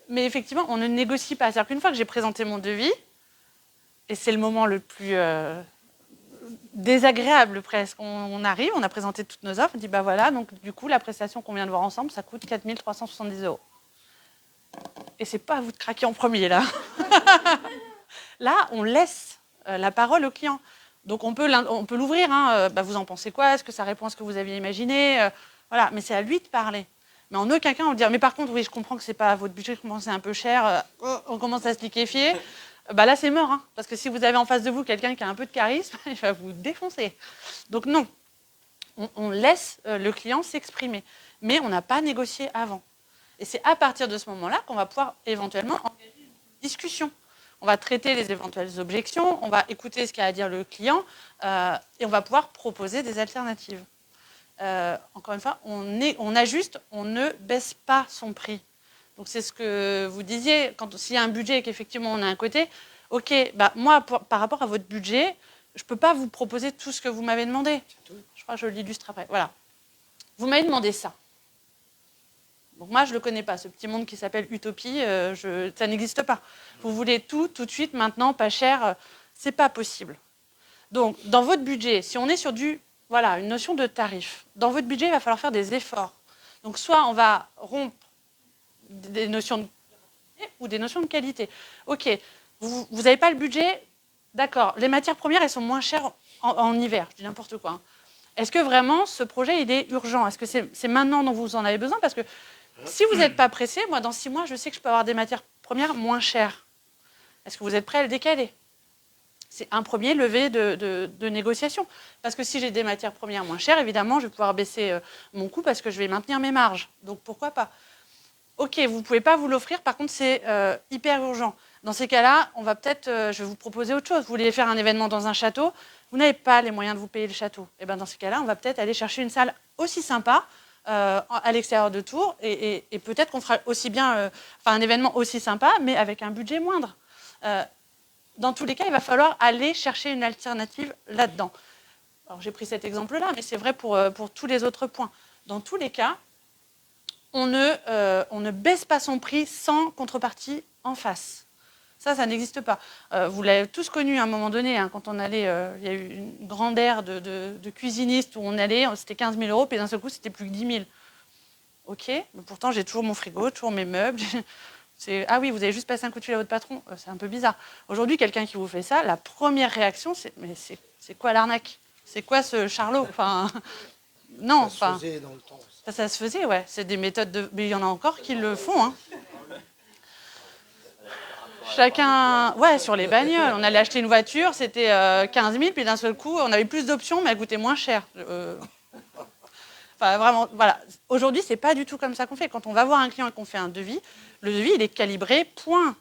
Mais effectivement, on ne négocie pas. C'est-à-dire qu'une fois que j'ai présenté mon devis, et c'est le moment le plus désagréable presque, on arrive, on a présenté toutes nos offres, on dit voilà, donc du coup, la prestation qu'on vient de voir ensemble, ça coûte 4 370 €. Et c'est pas à vous de craquer en premier, là. Là, on laisse la parole au client. Donc, on peut l'ouvrir. Hein. Vous en pensez quoi? Est-ce que ça répond à ce que vous aviez imaginé? Voilà, mais c'est à lui de parler. Mais en aucun cas, on va dire, mais par contre, oui, je comprends que ce n'est pas à votre budget, je comprends que c'est un peu cher, on commence à se liquéfier. Là, c'est mort. Hein, parce que si vous avez en face de vous quelqu'un qui a un peu de charisme, il va vous défoncer. Donc, non. On laisse le client s'exprimer. Mais on n'a pas négocié avant. Et c'est à partir de ce moment-là qu'on va pouvoir éventuellement engager une discussion. On va traiter les éventuelles objections, on va écouter ce qu'a à dire le client et on va pouvoir proposer des alternatives. Encore une fois, on ajuste, on ne baisse pas son prix. Donc c'est ce que vous disiez, s'il y a un budget et qu'effectivement on a un côté, ok, moi par rapport à votre budget, je ne peux pas vous proposer tout ce que vous m'avez demandé. Je crois que je l'illustre après. Voilà. Vous m'avez demandé ça. Donc moi, je ne le connais pas, ce petit monde qui s'appelle Utopie, ça n'existe pas. Vous voulez tout de suite, maintenant, pas cher, ce n'est pas possible. Donc, dans votre budget, si on est sur une notion de tarif, dans votre budget, il va falloir faire des efforts. Donc, soit on va rompre des notions de quantité ou des notions de qualité. Ok, vous n'avez pas le budget, d'accord, les matières premières, elles sont moins chères en hiver, je dis n'importe quoi. Hein. Est-ce que vraiment, ce projet, il est urgent? Est-ce que c'est maintenant dont vous en avez besoin? Parce que si vous n'êtes pas pressé, moi, dans 6 mois, je sais que je peux avoir des matières premières moins chères. Est-ce que vous êtes prêt à le décaler? C'est un premier levier de négociation. Parce que si j'ai des matières premières moins chères, évidemment, je vais pouvoir baisser mon coût parce que je vais maintenir mes marges. Donc, pourquoi pas? Ok, vous ne pouvez pas vous l'offrir. Par contre, c'est hyper urgent. Dans ces cas-là, on va peut-être, je vais vous proposer autre chose. Vous voulez faire un événement dans un château, vous n'avez pas les moyens de vous payer le château. Et dans ces cas-là, on va peut-être aller chercher une salle aussi sympa, à l'extérieur de Tours et peut-être qu'on fera aussi bien un événement aussi sympa mais avec un budget moindre. Dans tous les cas, il va falloir aller chercher une alternative là-dedans. Alors j'ai pris cet exemple-là, mais c'est vrai pour tous les autres points. Dans tous les cas, on ne baisse pas son prix sans contrepartie en face. Ça n'existe pas. Vous l'avez tous connu à un moment donné, hein, quand on allait, il y a eu une grande ère de cuisinistes où on allait, c'était 15 000 €, puis d'un seul coup, c'était plus que 10 000. Ok, mais pourtant j'ai toujours mon frigo, toujours mes meubles. Ah oui, vous avez juste passé un coup de fil à votre patron, c'est un peu bizarre. Aujourd'hui, quelqu'un qui vous fait ça, la première réaction, c'est mais c'est quoi l'arnaque? C'est quoi ce charlot? Enfin, non, Ça se faisait dans le temps. ça se faisait, ouais. C'est des méthodes de. Mais il y en a encore qui le font, hein. Chacun, ouais, sur les bagnoles. On allait acheter une voiture, c'était 15 000, puis d'un seul coup, on avait plus d'options, mais elle coûtait moins cher. Enfin, vraiment, voilà. Aujourd'hui, c'est pas du tout comme ça qu'on fait. Quand on va voir un client et qu'on fait un devis, le devis, il est calibré, point.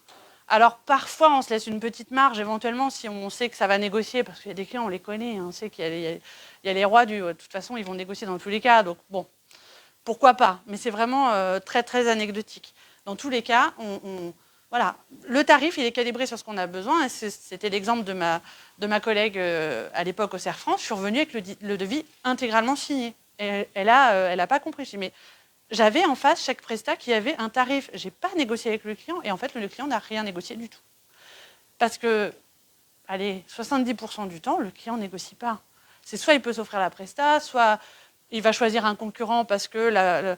Alors, parfois, on se laisse une petite marge, éventuellement, si on sait que ça va négocier, parce qu'il y a des clients, on les connaît, hein, on sait qu'il y a les rois du... De toute façon, ils vont négocier dans tous les cas, donc bon, pourquoi pas. Mais c'est vraiment très, très anecdotique. Dans tous les cas, voilà, le tarif, il est calibré sur ce qu'on a besoin. Et c'était l'exemple de ma collègue à l'époque au Cerf France. Je suis revenue avec le devis intégralement signé. Et elle a pas compris. Je dis, mais j'avais en face chaque prestat qui avait un tarif. Je n'ai pas négocié avec le client. Et en fait, le client n'a rien négocié du tout. Parce que, allez, 70% du temps, le client ne négocie pas. C'est soit il peut s'offrir la presta, soit il va choisir un concurrent parce que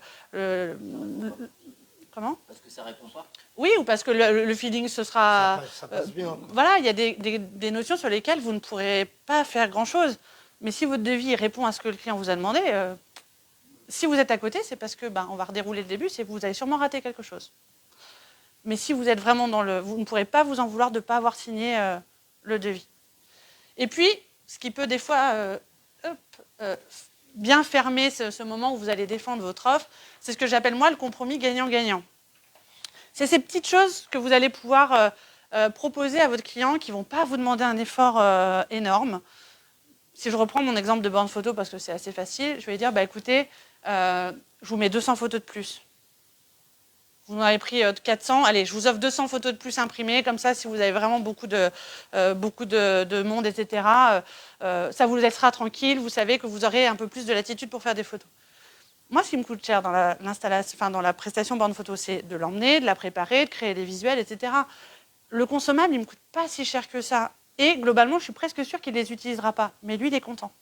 comment ? Parce que ça répond pas. Oui, ou parce que le feeling, ce sera... Ça passe bien. Voilà, il y a des notions sur lesquelles vous ne pourrez pas faire grand-chose. Mais si votre devis répond à ce que le client vous a demandé, si vous êtes à côté, c'est parce que, on va redérouler le début, c'est que vous avez sûrement raté quelque chose. Mais si vous êtes vraiment dans le... Vous ne pourrez pas vous en vouloir de ne pas avoir signé le devis. Et puis, ce qui peut des fois bien fermer ce moment où vous allez défendre votre offre, c'est ce que j'appelle moi le compromis gagnant-gagnant. C'est ces petites choses que vous allez pouvoir proposer à votre client qui ne vont pas vous demander un effort énorme. Si je reprends mon exemple de borne photo parce que c'est assez facile, je vais dire, écoutez, je vous mets 200 photos de plus. Vous en avez pris 400, allez, je vous offre 200 photos de plus imprimées, comme ça, si vous avez vraiment beaucoup de monde, etc., ça vous laissera tranquille, vous savez que vous aurez un peu plus de latitude pour faire des photos. Moi, ce qui me coûte cher dans dans la prestation borne photo, c'est de l'emmener, de la préparer, de créer les visuels, etc. Le consommable, il ne me coûte pas si cher que ça. Et globalement, je suis presque sûre qu'il ne les utilisera pas. Mais lui, il est content.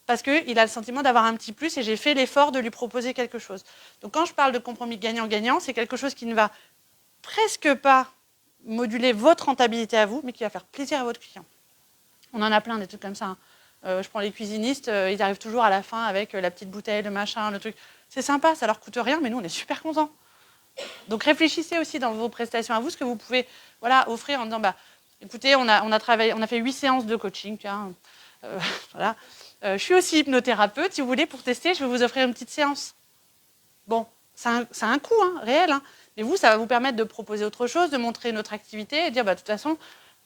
Parce qu'il a le sentiment d'avoir un petit plus et j'ai fait l'effort de lui proposer quelque chose. Donc quand je parle de compromis gagnant-gagnant, c'est quelque chose qui ne va presque pas moduler votre rentabilité à vous, mais qui va faire plaisir à votre client. On en a plein des trucs comme ça, hein. Je prends les cuisinistes, ils arrivent toujours à la fin avec la petite bouteille, le machin, le truc. C'est sympa, ça leur coûte rien, mais nous, on est super contents. Donc réfléchissez aussi dans vos prestations à vous, ce que vous pouvez offrir en disant, écoutez, on a fait 8 séances de coaching, tiens, voilà. Je suis aussi hypnothérapeute, si vous voulez, pour tester, je vais vous offrir une petite séance. Bon, ça a un coût, hein, réel, hein, mais vous, ça va vous permettre de proposer autre chose, de montrer notre activité et de dire, de toute façon,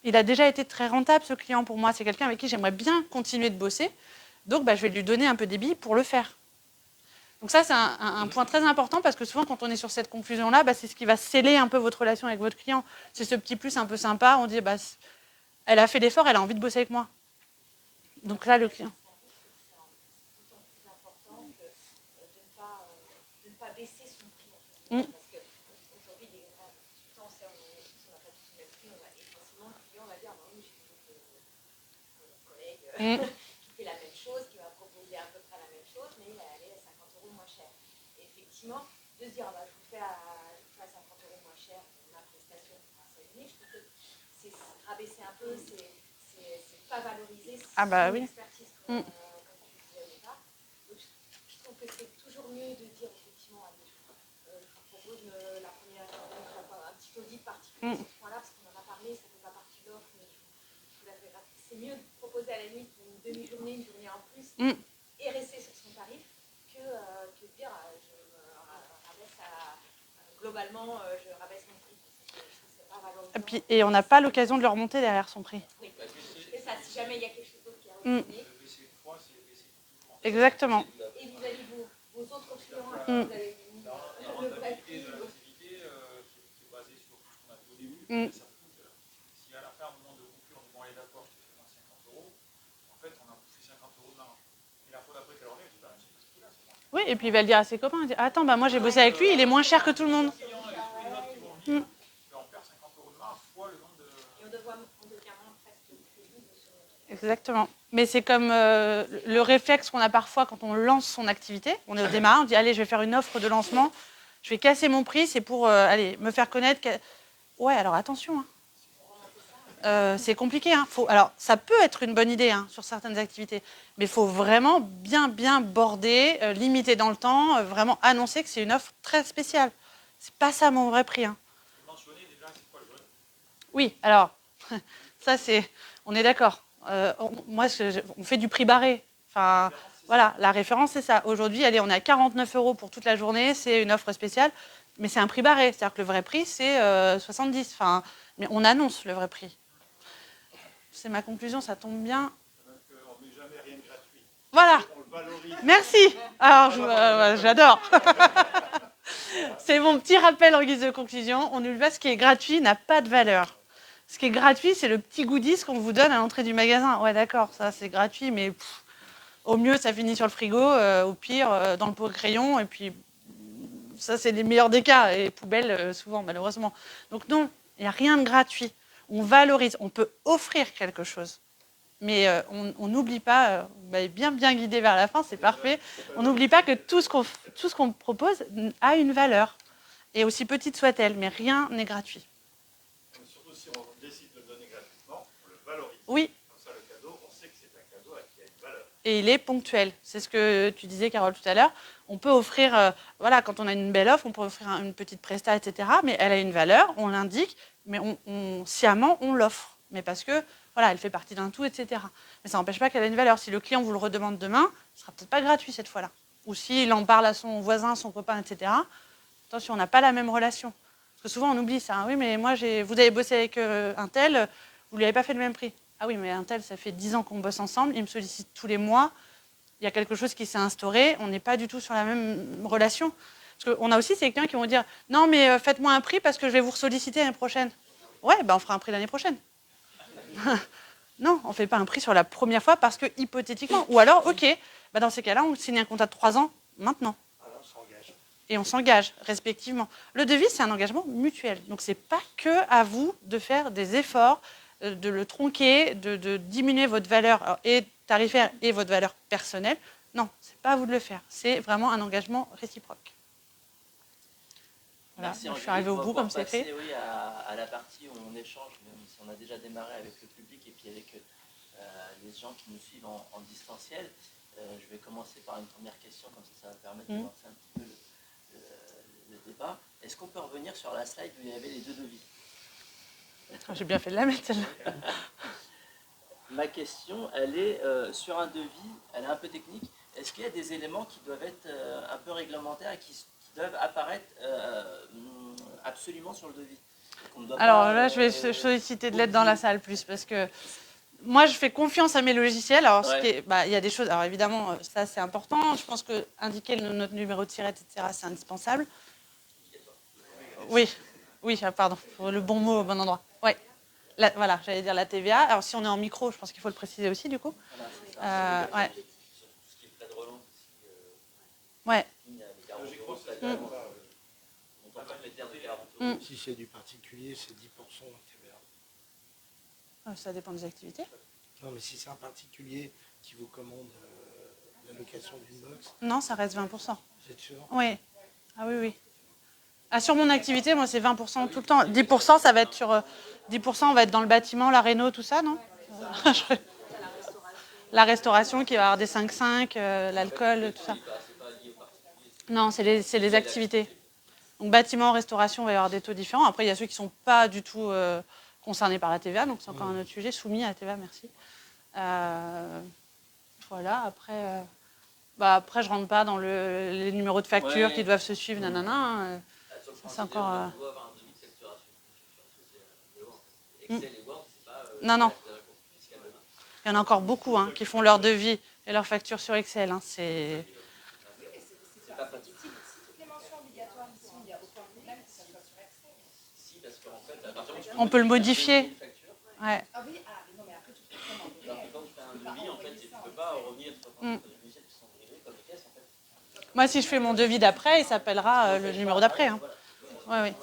il a déjà été très rentable, ce client, pour moi. C'est quelqu'un avec qui j'aimerais bien continuer de bosser. Donc, je vais lui donner un peu des billes pour le faire. Donc ça, c'est un point très important parce que souvent, quand on est sur cette conclusion-là, c'est ce qui va sceller un peu votre relation avec votre client. C'est ce petit plus un peu sympa. On dit, elle a fait l'effort, elle a envie de bosser avec moi. Donc là, le client... Mmh. Qui fait la même chose, qui va proposer à peu près la même chose, mais elle est 50 € moins chère. Et effectivement, de se dire, je vous fais à 50 € moins cher ma prestation grâce à une, je trouve que c'est rabaisser un peu, c'est pas valoriser oui. expertise comme tu disais au départ. Donc, je trouve que c'est toujours mieux de dire effectivement, je vous propose la première, un petit audit particulier sur ce point-là, parce qu'on en a parlé, ça ne fait pas partie de l'offre, mais je vous la fais gratuit. C'est mieux de proposer à la limite une demi-journée, une journée en plus, et rester sur son tarif, que de dire je rabaisse globalement, je rabaisse mon prix. C'est pas valorisant. Et on n'a pas l'occasion de le remonter derrière son prix. Oui, c'est ça. Si jamais il y a quelque chose d'autre qui a retenu. Exactement. Et vis-à-vis vos autres clients, vous avez le vrai prix. De l'activité qui est basée sur ce qu'on a vu au début, ça coûte. Si à la fin, au moment de conclure, on est d'accord, je te fais 50 €, en fait, on a bouffé 50 € de marge. Et la fois d'après qu'elle revient, je dis, c'est ce prix-là, c'est moins cher. Oui, et puis il va le dire à ses copains. Il dit, attends, moi j'ai bossé avec lui, il est moins cher que tout le monde. On perd 50 € de marge. exactement. Mais c'est comme le réflexe qu'on a parfois quand on lance son activité. On est au démarrage, on dit allez, je vais faire une offre de lancement, je vais casser mon prix, c'est pour allez, me faire connaître. Ouais, alors attention. C'est compliqué. Alors, ça peut être une bonne idée sur certaines activités, mais il faut vraiment bien border, limiter dans le temps, vraiment annoncer que c'est une offre très spéciale. C'est pas ça mon vrai prix. Mentionner déjà, c'est quoi le vrai? Oui, alors, ça c'est... On est d'accord. On fait du prix barré. Enfin, voilà, la référence c'est ça. Aujourd'hui, allez, on est à 49 € pour toute la journée, c'est une offre spéciale, mais c'est un prix barré. C'est-à-dire que le vrai prix, c'est 70. Enfin, mais on annonce le vrai prix. C'est ma conclusion, ça tombe bien. On ne met jamais rien de gratuit. Voilà. On le valorise. Merci. Alors, j'adore. C'est mon petit rappel en guise de conclusion. On n'oublie pas, ce qui est gratuit n'a pas de valeur. Ce qui est gratuit, c'est le petit goodies qu'on vous donne à l'entrée du magasin. Ouais, d'accord, ça c'est gratuit, mais au mieux, ça finit sur le frigo, au pire, dans le pot de crayon, et puis ça, c'est les meilleurs des cas, et poubelles, souvent, malheureusement. Donc non, il n'y a rien de gratuit. On valorise, on peut offrir quelque chose. Mais on n'oublie pas, vous m'avez bien guidé vers la fin, c'est parfait. On n'oublie pas que tout ce qu'on propose a une valeur, et aussi petite soit-elle, mais rien n'est gratuit. Mais surtout si on décide de le donner gratuitement, on le valorise. Oui. Comme ça, le cadeau, on sait que c'est un cadeau qui a une valeur. Et il est ponctuel. C'est ce que tu disais, Carole, tout à l'heure. On peut offrir, voilà, quand on a une belle offre, on peut offrir une petite presta, etc. Mais elle a une valeur, on l'indique, mais sciemment, on l'offre. Mais parce que, voilà, elle fait partie d'un tout, etc. Mais ça n'empêche pas qu'elle a une valeur. Si le client vous le redemande demain, ce ne sera peut-être pas gratuit cette fois-là. Ou s'il en parle à son voisin, son copain, etc. Attention, on n'a pas la même relation. Parce que souvent, on oublie ça. Oui, mais moi, vous avez bossé avec un tel, vous ne lui avez pas fait le même prix. Ah oui, mais un tel, ça fait 10 ans qu'on bosse ensemble, il me sollicite tous les mois, il y a quelque chose qui s'est instauré, on n'est pas du tout sur la même relation. Parce qu'on a aussi ces clients qui vont dire « Non, mais faites-moi un prix parce que je vais vous solliciter l'année prochaine. » Ouais, on fera un prix l'année prochaine. Non, on ne fait pas un prix sur la première fois parce que, hypothétiquement, ou alors, ok, dans ces cas-là, on signe un contrat de 3 ans maintenant. Alors, on s'engage. Et on s'engage, respectivement. Le devis, c'est un engagement mutuel. Donc, ce n'est pas que à vous de faire des efforts, de le tronquer, de diminuer votre valeur et tarifaire et votre valeur personnelle. Non, ce n'est pas à vous de le faire. C'est vraiment un engagement réciproque. Voilà, Merci, je suis arrivée au bout comme c'est passer, fait. Oui, à la partie où on échange, même si on a déjà démarré avec le public et puis avec les gens qui nous suivent en distanciel. Je vais commencer par une première question, comme ça va permettre de lancer un petit peu le débat. Est-ce qu'on peut revenir sur la slide où il y avait les deux devis? J'ai bien fait de la mettre, celle-là. Ma question, elle est sur un devis, elle est un peu technique. Est-ce qu'il y a des éléments qui doivent être un peu réglementaires et qui doivent apparaître absolument sur le devis? Alors là, je vais solliciter de l'aide dans la salle plus, parce que moi, je fais confiance à mes logiciels. Alors, il y a des choses. Alors, évidemment, ça, c'est important. Je pense que indiquer notre numéro de tirette, etc., c'est indispensable. Oui, pardon. Le bon mot au bon endroit. Oui. Voilà, j'allais dire la TVA. Alors, si on est en micro, je pense qu'il faut le préciser aussi, du coup. Ouais. Ouais. Si c'est du particulier, c'est 10% de TVA. Ça dépend des activités. Non, mais si c'est un particulier qui vous commande la location d'une box... Non, ça reste 20%. Vous êtes sûr? Oui. Ah oui. Ah, sur mon activité, moi, c'est 20% tout le temps. 10%, ça va être sur... 10%, on va être dans le bâtiment, la réno, tout ça, non? La restauration qui va avoir des 5,5, l'alcool, tout ça. Non, c'est les activités. Donc, bâtiment, restauration, il va y avoir des taux différents. Après, il y a ceux qui ne sont pas du tout concernés par la TVA. Donc, c'est encore un autre sujet. Soumis à la TVA, merci. Voilà, après... après, je ne rentre pas dans les numéros de facture qui doivent se suivre, nanana. C'est encore... Non. Il y en a encore beaucoup qui font leur devis et leur facture sur Excel. C'est... On peut le modifier. Ouais. Moi, si je fais mon devis d'après, il s'appellera le numéro d'après. Ouais.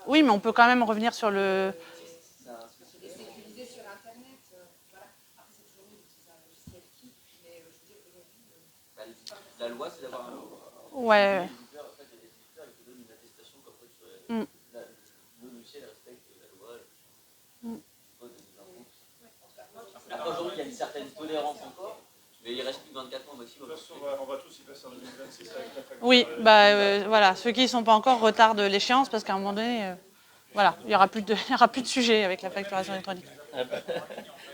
Oui, mais on peut quand même revenir sur le... La loi, c'est d'avoir un lot. Ouais. L'éditeur, en fait, l'éditeur, il te donne une attestation comme quoi le logiciel respecte la loi, le code des impôts. Après, aujourd'hui, il y a une certaine tolérance encore, mais il reste plus de 24 mois maximum. De toute façon, on va tous y passer en 2026 avec la facture. Oui, voilà, ceux qui ne sont pas encore retardent l'échéance parce qu'à un moment donné, voilà, il n'y aura plus de sujet avec la facturation électronique.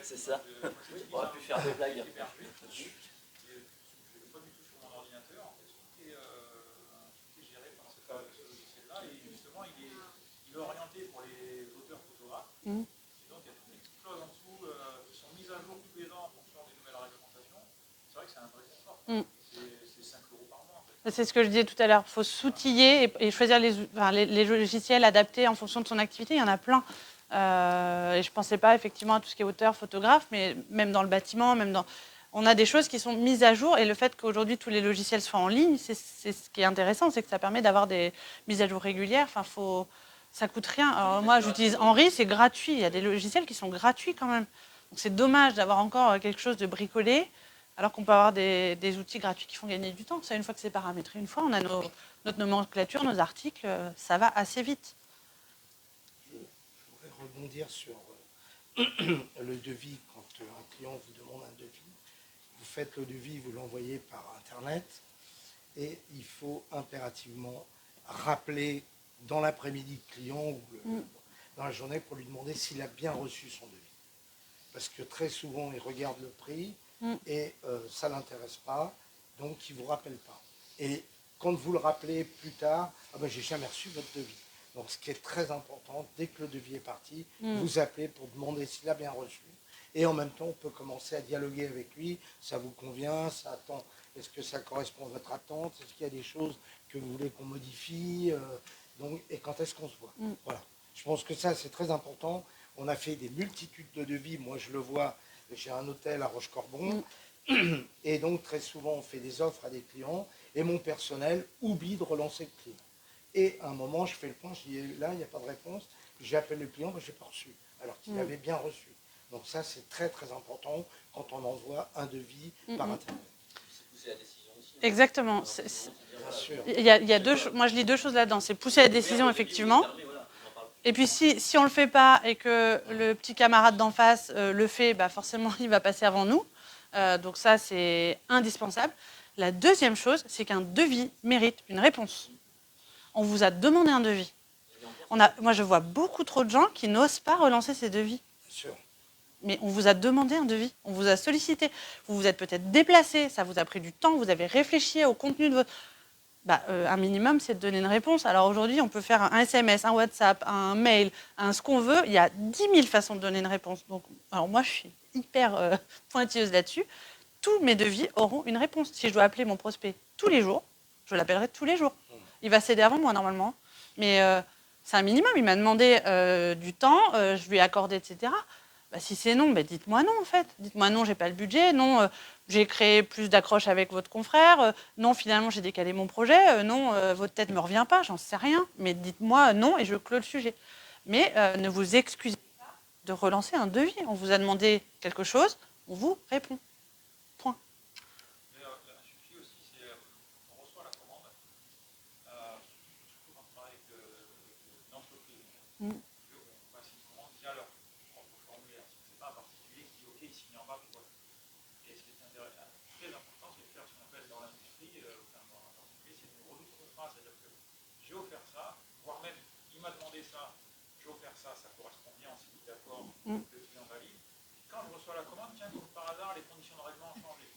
C'est ça. On aurait pu faire des blagues. Et donc, il y a toutes les petites clauses en dessous qui sont mises à jour tous les ans en fonction des nouvelles réglementations. C'est vrai que c'est un vrai effort. C'est 5 € par mois. En fait. C'est ce que je disais tout à l'heure. Il faut s'outiller et choisir les logiciels adaptés en fonction de son activité. Il y en a plein. Et je ne pensais pas effectivement à tout ce qui est auteur, photographe, mais même dans le bâtiment, on a des choses qui sont mises à jour. Et le fait qu'aujourd'hui tous les logiciels soient en ligne, c'est ce qui est intéressant, c'est que ça permet d'avoir des mises à jour régulières. Enfin, ça coûte rien. Alors moi, j'utilise Henri, c'est gratuit. Il y a des logiciels qui sont gratuits quand même. Donc c'est dommage d'avoir encore quelque chose de bricolé, alors qu'on peut avoir des outils gratuits qui font gagner du temps. Ça, une fois que c'est paramétré, une fois, on a notre nomenclature, nos articles, ça va assez vite. Je voudrais rebondir sur le devis. Quand un client vous demande un devis, vous faites le devis, vous l'envoyez par Internet, et il faut impérativement rappeler dans l'après-midi le client ou dans la journée pour lui demander s'il a bien reçu son devis. Parce que très souvent, il regarde le prix et ça ne l'intéresse pas, donc il ne vous rappelle pas. Et quand vous le rappelez plus tard, ah ben j'ai jamais reçu votre devis. Donc ce qui est très important, dès que le devis est parti, vous appelez pour demander s'il a bien reçu. Et en même temps, on peut commencer à dialoguer avec lui. Ça vous convient, ça attend. Est-ce que ça correspond à votre attente? Est-ce qu'il y a des choses que vous voulez qu'on modifie? Donc, et quand est-ce qu'on se voit? Voilà. Je pense que ça, c'est très important. On a fait des multitudes de devis. Moi, je le vois, j'ai un hôtel à Rochecorbon. Et donc, très souvent, on fait des offres à des clients. Et mon personnel oublie de relancer le client. Et à un moment, je fais le point, je dis, là, il n'y a pas de réponse. J'appelle le client, je n'ai pas reçu. Alors qu'il avait bien reçu. Donc ça, c'est très, très important quand on envoie un devis par Internet. C'est pousser la décision aussi. Exactement. Bien sûr. Il y a moi, je lis deux choses là-dedans. C'est pousser la décision, effectivement. Et puis, si on ne le fait pas et que le petit camarade d'en face le fait, bah, forcément, il va passer avant nous. Donc ça, c'est indispensable. La deuxième chose, c'est qu'un devis mérite une réponse. On vous a demandé un devis. Moi, je vois beaucoup trop de gens qui n'osent pas relancer ces devis. Bien sûr. Mais on vous a demandé un devis, on vous a sollicité, vous vous êtes peut-être déplacé, ça vous a pris du temps, vous avez réfléchi au contenu de votre... un minimum, c'est de donner une réponse. Alors aujourd'hui, on peut faire un SMS, un WhatsApp, un mail, ce qu'on veut. Il y a 10 000 façons de donner une réponse. Donc, alors moi, je suis hyper pointilleuse là-dessus. Tous mes devis auront une réponse. Si je dois appeler mon prospect tous les jours, je l'appellerai tous les jours. Il va céder avant moi, normalement. Mais c'est un minimum. Il m'a demandé du temps, je lui ai accordé, etc. Si c'est non, dites-moi non, en fait. Dites-moi non, j'ai pas le budget. Non, j'ai créé plus d'accroches avec votre confrère. Non, finalement, j'ai décalé mon projet. Non, votre tête ne me revient pas, j'en sais rien. Mais dites-moi non et je clôt le sujet. Mais ne vous excusez pas de relancer un devis. On vous a demandé quelque chose, on vous répond. Point. Mais un souci aussi, c'est on reçoit la commande, surtout quand on travaille avec une entreprise. On passe une commande via leur propre formulaire. C'est pas un particulier qui dit OK, il signe en bas, puis voilà. Et ce qui est très important, c'est de faire ce qu'on appelle dans l'industrie, dans la particulier, c'est une redoute contrat. C'est-à-dire que j'ai offert ça, voire même il m'a demandé ça, j'ai offert ça, ça correspond bien, on s'est mis d'accord, le client valide. Quand je reçois la commande, tiens, comme par hasard, les conditions de règlement ont changé.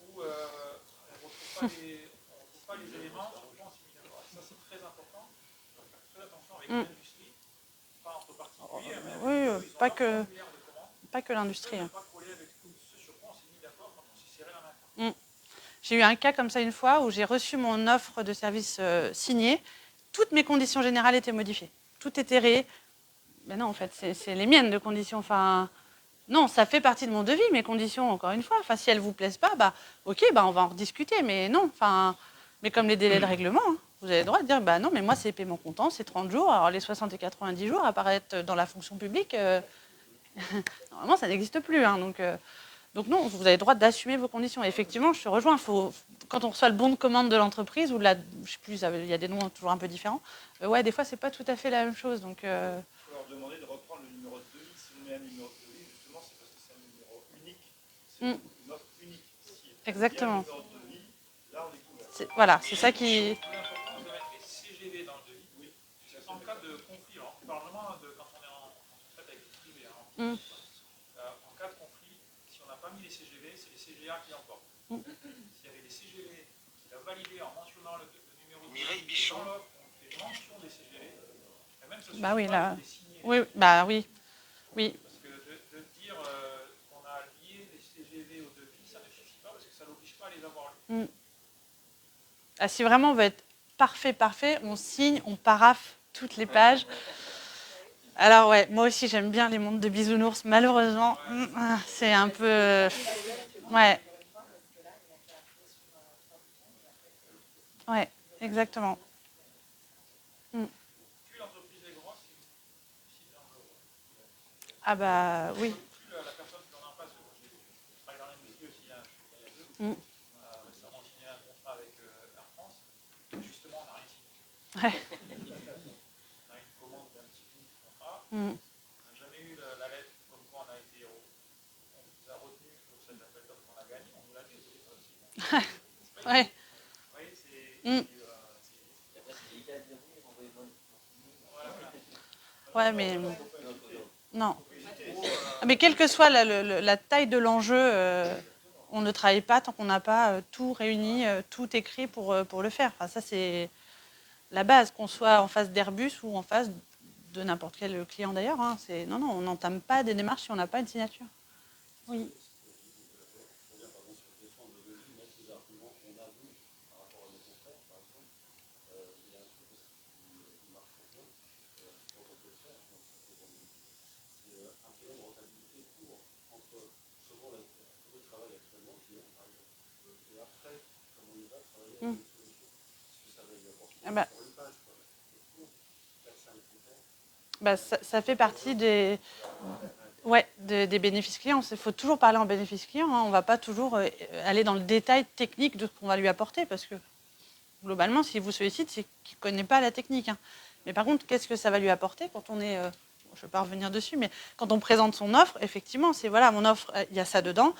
Ou on ne retrouve pas les éléments sur lesquels on s'est mis d'accord. Ça, c'est très important. Il faut faire très attention avec l'industrie, pas entre particuliers, mais Oui, ils ont pas leur que formulaire de commande. pas que l'industrie. Pas coller avec ce sur quoi on s'est mis d'accord quand on s'est serré la main. J'ai eu un cas comme ça une fois où j'ai reçu mon offre de service signée. Toutes mes conditions générales étaient modifiées. Tout était Mais non, en fait, c'est les miennes de conditions. Enfin, non, ça fait partie de mon devis, mes conditions, encore une fois. Enfin, si elles ne vous plaisent pas, ok, on va en rediscuter. Mais non, mais comme les délais de règlement, vous avez le droit de dire, non, mais moi, c'est paiement comptant, c'est 30 jours. Alors, les 60 et 90 jours apparaître dans la fonction publique, normalement, ça n'existe plus. Donc, Donc non, vous avez le droit d'assumer vos conditions. Et effectivement, je te rejoins, quand on reçoit le bon de commande de l'entreprise, ou je sais plus, il y a des noms toujours un peu différents, ouais, des fois, c'est pas tout à fait la même chose. Donc, Il faut leur demander de reprendre le numéro de devis. Si on met un numéro de devis, justement, c'est parce que c'est un numéro unique. C'est une offre unique. Si exactement. il y a un numéro de devis, là, on est couvert. Voilà, c'est ça qui... C'est important de mettre les CGV dans le devis. Oui. C'est en cas de conflit. Alors, on parle vraiment de quand on est en traite avec le privé. En cas de conflit, si on n'a pas mis les CGV, c'est les CGA qui l'emportent. S'il y avait des CGV qu'il a validés en mentionnant le numéro de Mireille Bichon. on fait mention des CGV, et même ce Bah oui, là... les signer. Oui, bah oui. Oui. Parce que de dire qu'on a lié les CGV au devis, ça ne suffit pas parce que ça n'oblige pas à les avoir lus. Ah, si vraiment on veut être parfait, on signe, on paraphe toutes les pages. Alors ouais, moi aussi j'aime bien les montres de bisounours. Malheureusement, c'est un peu... Ouais. Ouais, exactement. Plus l'entreprise est grosse, c'est dans le... Ah bah oui. Plus la personne qui en a en face, je travaille dans l'industrie aussi, je suis il y a 2. Récemment signé un contrat avec Air France. Justement, on n'a rien signé. Ouais. On a une commande d'un petit bout de contrat. Mm. On n'a jamais eu la lettre comme quoi on a été... On nous a retenu pour cet appel d'offres qu'on a gagné. On nous l'a dit au téléphone aussi. Ouais. Vous voyez, c'est... Ouais, mais... Non. Mais quelle que soit la taille de l'enjeu, on ne travaille pas tant qu'on n'a pas tout réuni, tout écrit pour le faire. Enfin, ça, c'est la base, qu'on soit en face d'Airbus ou en face de n'importe quel client d'ailleurs. Hein. Non, on n'entame pas des démarches si on n'a pas une signature. Oui. Ça fait partie des bénéfices clients. Il faut toujours parler en bénéfice client. Hein. On ne va pas toujours aller dans le détail technique de ce qu'on va lui apporter parce que globalement, s'il vous sollicite, c'est qu'il ne connaît pas la technique. Hein. Mais par contre, qu'est-ce que ça va lui apporter quand on est... je ne vais pas revenir dessus, mais quand on présente son offre, effectivement, c'est voilà, mon offre, il y a ça dedans.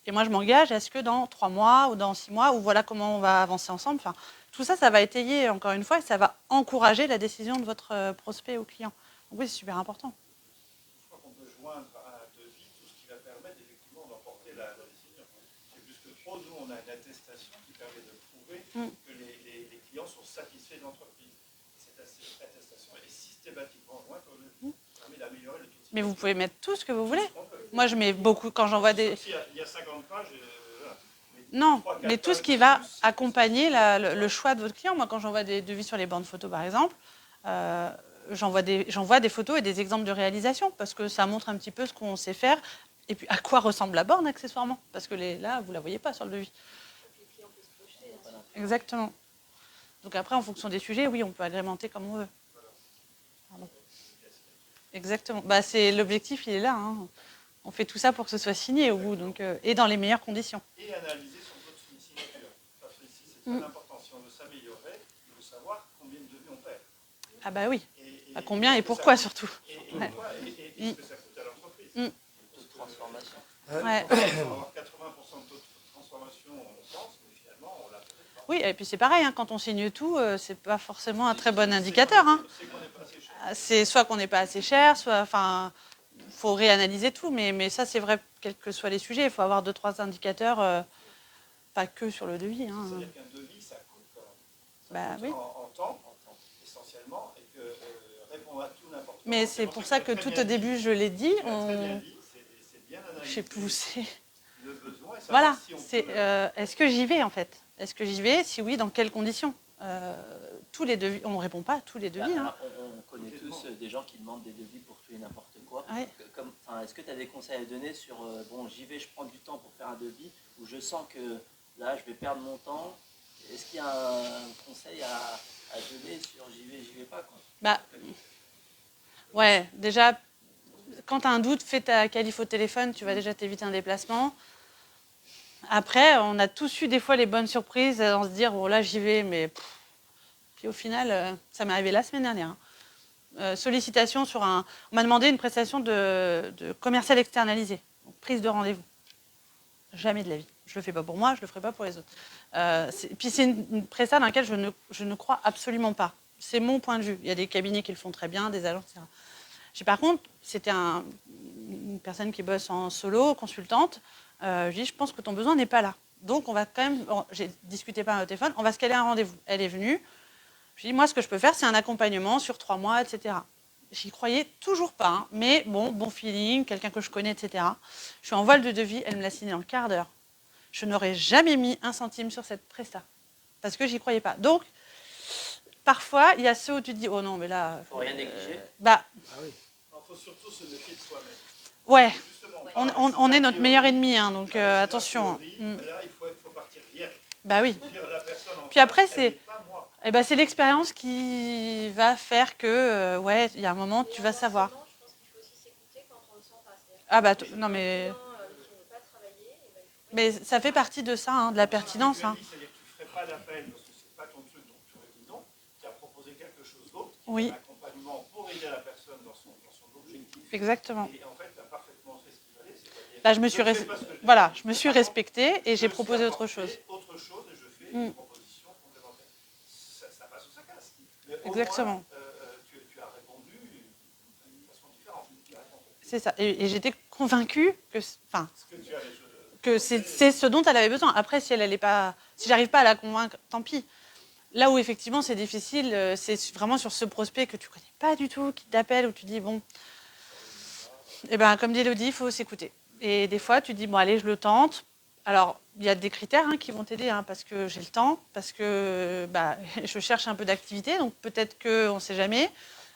Et moi, je m'engage à ce que dans 3 mois ou dans 6 mois, ou voilà comment on va avancer ensemble. Enfin, tout ça, ça va étayer, encore une fois, et ça va encourager la décision de votre prospect ou client. Donc oui, c'est super important. Je crois qu'on peut joindre à un devis tout ce qui va permettre effectivement d'emporter la décision. C'est plus que trop, nous, on a une attestation qui permet de prouver que les clients sont satisfaits de l'entreprise. Cette attestation est systématiquement jointe au devis. Ça permet d'améliorer le taux de satisfaction. Mais vous pouvez mettre tout ce que vous voulez. Moi, je mets beaucoup, quand j'envoie des... Il y a 50 pages... Non, mais tout ce qui va accompagner le choix de votre client. Moi, quand j'envoie des devis sur les bandes photos, par exemple, j'envoie des photos et des exemples de réalisation parce que ça montre un petit peu ce qu'on sait faire et puis à quoi ressemble la borne accessoirement. Parce que là, vous ne la voyez pas sur le devis. Exactement. Donc après, en fonction des sujets, oui, on peut agrémenter comme on veut. Pardon. Exactement. Bah, l'objectif, il est là. Hein. On fait tout ça pour que ce soit signé au bout, donc, et dans les meilleures conditions. Et analyser son taux de signature. Parce que ici, c'est très important. Si on veut s'améliorer, il faut savoir combien de devis on perd. Ah bah oui. À combien et pourquoi surtout. Et ce que ça coûte à l'entreprise. Le taux de transformation. Ouais. On va avoir 80% de taux de transformation, on pense, mais finalement, on l'a peut-être pas. Oui, et puis c'est pareil, hein, quand on signe tout, c'est pas forcément un très bon indicateur. Hein. C'est soit qu'on n'est pas assez cher, soit... Enfin, il faut réanalyser tout, mais ça, c'est vrai, quels que soient les sujets, il faut avoir 2-3 indicateurs, pas que sur le devis. Hein. C'est-à-dire qu'un devis, ça coûte quand même. Bah, oui. En temps, essentiellement, et que répondre à tout n'importe quoi. Mais c'est pour ça que tout au début, je l'ai dit. Très bien dit, c'est bien analysé. Je sais plus où c'est. Le besoin et savoir Voilà, si on c'est peut... est-ce que j'y vais en fait? Est-ce que j'y vais? Si oui, dans quelles conditions? Tous les devis, on ne répond pas à tous les devis. Hein. On connaît tous des gens qui demandent des devis pour tout et n'importe quoi. Ouais. Est-ce que tu as des conseils à donner sur, bon, j'y vais, je prends du temps pour faire un devis, ou je sens que là, je vais perdre mon temps. Est-ce qu'il y a un conseil à donner sur j'y vais pas, quoi? Bah, ouais, déjà, quand tu as un doute, fais ta qualif au téléphone, tu vas déjà t'éviter un déplacement. Après, on a tous eu des fois les bonnes surprises en se dire, oh là, j'y vais, mais... Puis au final, ça m'est arrivé la semaine dernière. Sollicitation sur un... On m'a demandé une prestation de commercial externalisé, donc prise de rendez-vous. Jamais de la vie. Je le fais pas pour moi, je le ferai pas pour les autres. Puis c'est une presta dans laquelle je ne crois absolument pas. C'est mon point de vue. Il y a des cabinets qui le font très bien, des agences, etc. Par contre, c'était une personne qui bosse en solo, consultante. Je dis, je pense que ton besoin n'est pas là. Donc, on va quand même... J'ai discuté par au téléphone, on va se caler un rendez-vous. Elle est venue. Je dis, moi, ce que je peux faire, c'est un accompagnement sur 3 mois, etc. J'y croyais toujours pas, hein, mais bon feeling, quelqu'un que je connais, etc. Je suis en voile de devis, elle me l'a signé en le quart d'heure. Je n'aurais jamais mis 1 centime sur cette presta, parce que j'y croyais pas. Donc, parfois, il y a ceux où tu te dis, oh non, mais là... Il ne faut rien négliger. Ah oui. Il faut surtout se méfier de soi-même. Ouais, Justement, on est notre meilleur ennemi, hein, donc attention. Là, il faut partir hier. Bah oui. Dire à la personne en Puis après, face, elle n'est pas moi. c'est l'expérience qui va faire que, ouais, il y a un moment, tu vas savoir. Je pense qu'il faut aussi s'écouter quand on ne le sent pas. Ah bah, non mais... Qui ne veut pas travailler, et ben, il faut Mais ça fait partie de ça, hein, de la pertinence. Hein. C'est-à-dire que tu ne ferais pas d'appel parce que ce n'est pas ton truc, donc tu aurais dit non. Tu as proposé quelque chose d'autre, Oui. un accompagnement pour aider la personne dans son objectif. Exactement. Et en fait, tu as parfaitement fait ce qu'il fallait. C'est-à-dire, Là, je me suis respectée et j'ai proposé autre chose. Autre chose et je fais une proposition complémentaire. Ça passe ou ça casse. Mais au Exactement. moins, tu as répondu d'une façon différente. C'est ça. Et j'étais convaincue que, Ce que tu avais que c'est ce dont elle avait besoin. Après, si j'arrive pas à la convaincre, tant pis. Là où effectivement c'est difficile, c'est vraiment sur ce prospect que tu connais pas du tout, qui t'appelle, où tu dis bon, et ben comme dit Elodie, il faut s'écouter. Et des fois, tu dis bon allez, je le tente. Alors il y a des critères qui vont t'aider, parce que j'ai le temps, parce que je cherche un peu d'activité, donc peut-être qu'on ne sait jamais.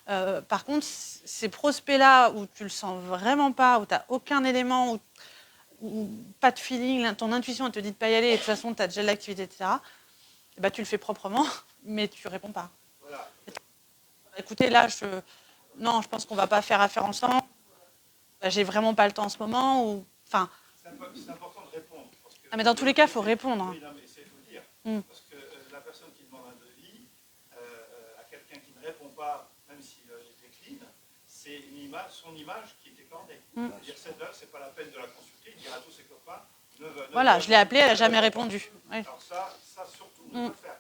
Par contre, ces prospects-là où tu le sens vraiment pas, où tu n'as aucun élément, où pas de feeling, ton intuition elle te dit de pas y aller, et de toute façon tu as déjà de l'activité, etc. Tu le fais proprement, mais tu réponds pas. Voilà. Écoutez, là, je pense qu'on va pas faire affaire ensemble. J'ai vraiment pas le temps en ce moment. C'est important de répondre. Parce que mais dans tous les cas, il faut répondre. Oui, non, mais il faut le dire. Parce que la personne qui demande un devis à quelqu'un qui ne répond pas, même s'il décline, c'est son image qui est écornée. C'est-à-dire c'est pas la peine de la consulter, il dira à tous ses copains. Voilà, je l'ai appelée, elle n'a jamais répondu. Oui. Alors ça surtout, ne pas le faire.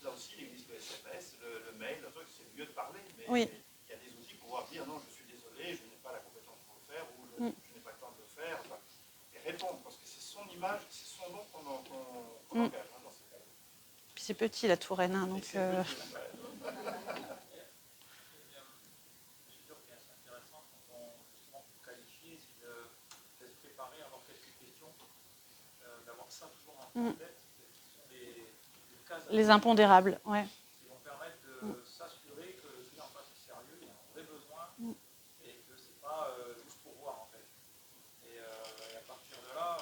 Là aussi, il existe le SMS, le mail, le truc, c'est mieux de parler, mais il y a des outils pour pouvoir dire non, je suis désolé, je n'ai pas la compétence pour le faire, ou je n'ai pas le temps de le faire, et répondre, parce que c'est son image, c'est son nom qu'on engage dans ces cas-là. Puis c'est petit, la Touraine, donc... Les impondérables, ouais. Qui vont permettre de s'assurer que le client en face est sérieux, il y a un vrai besoin et que ce n'est pas juste pour voir en fait. Et à partir de là,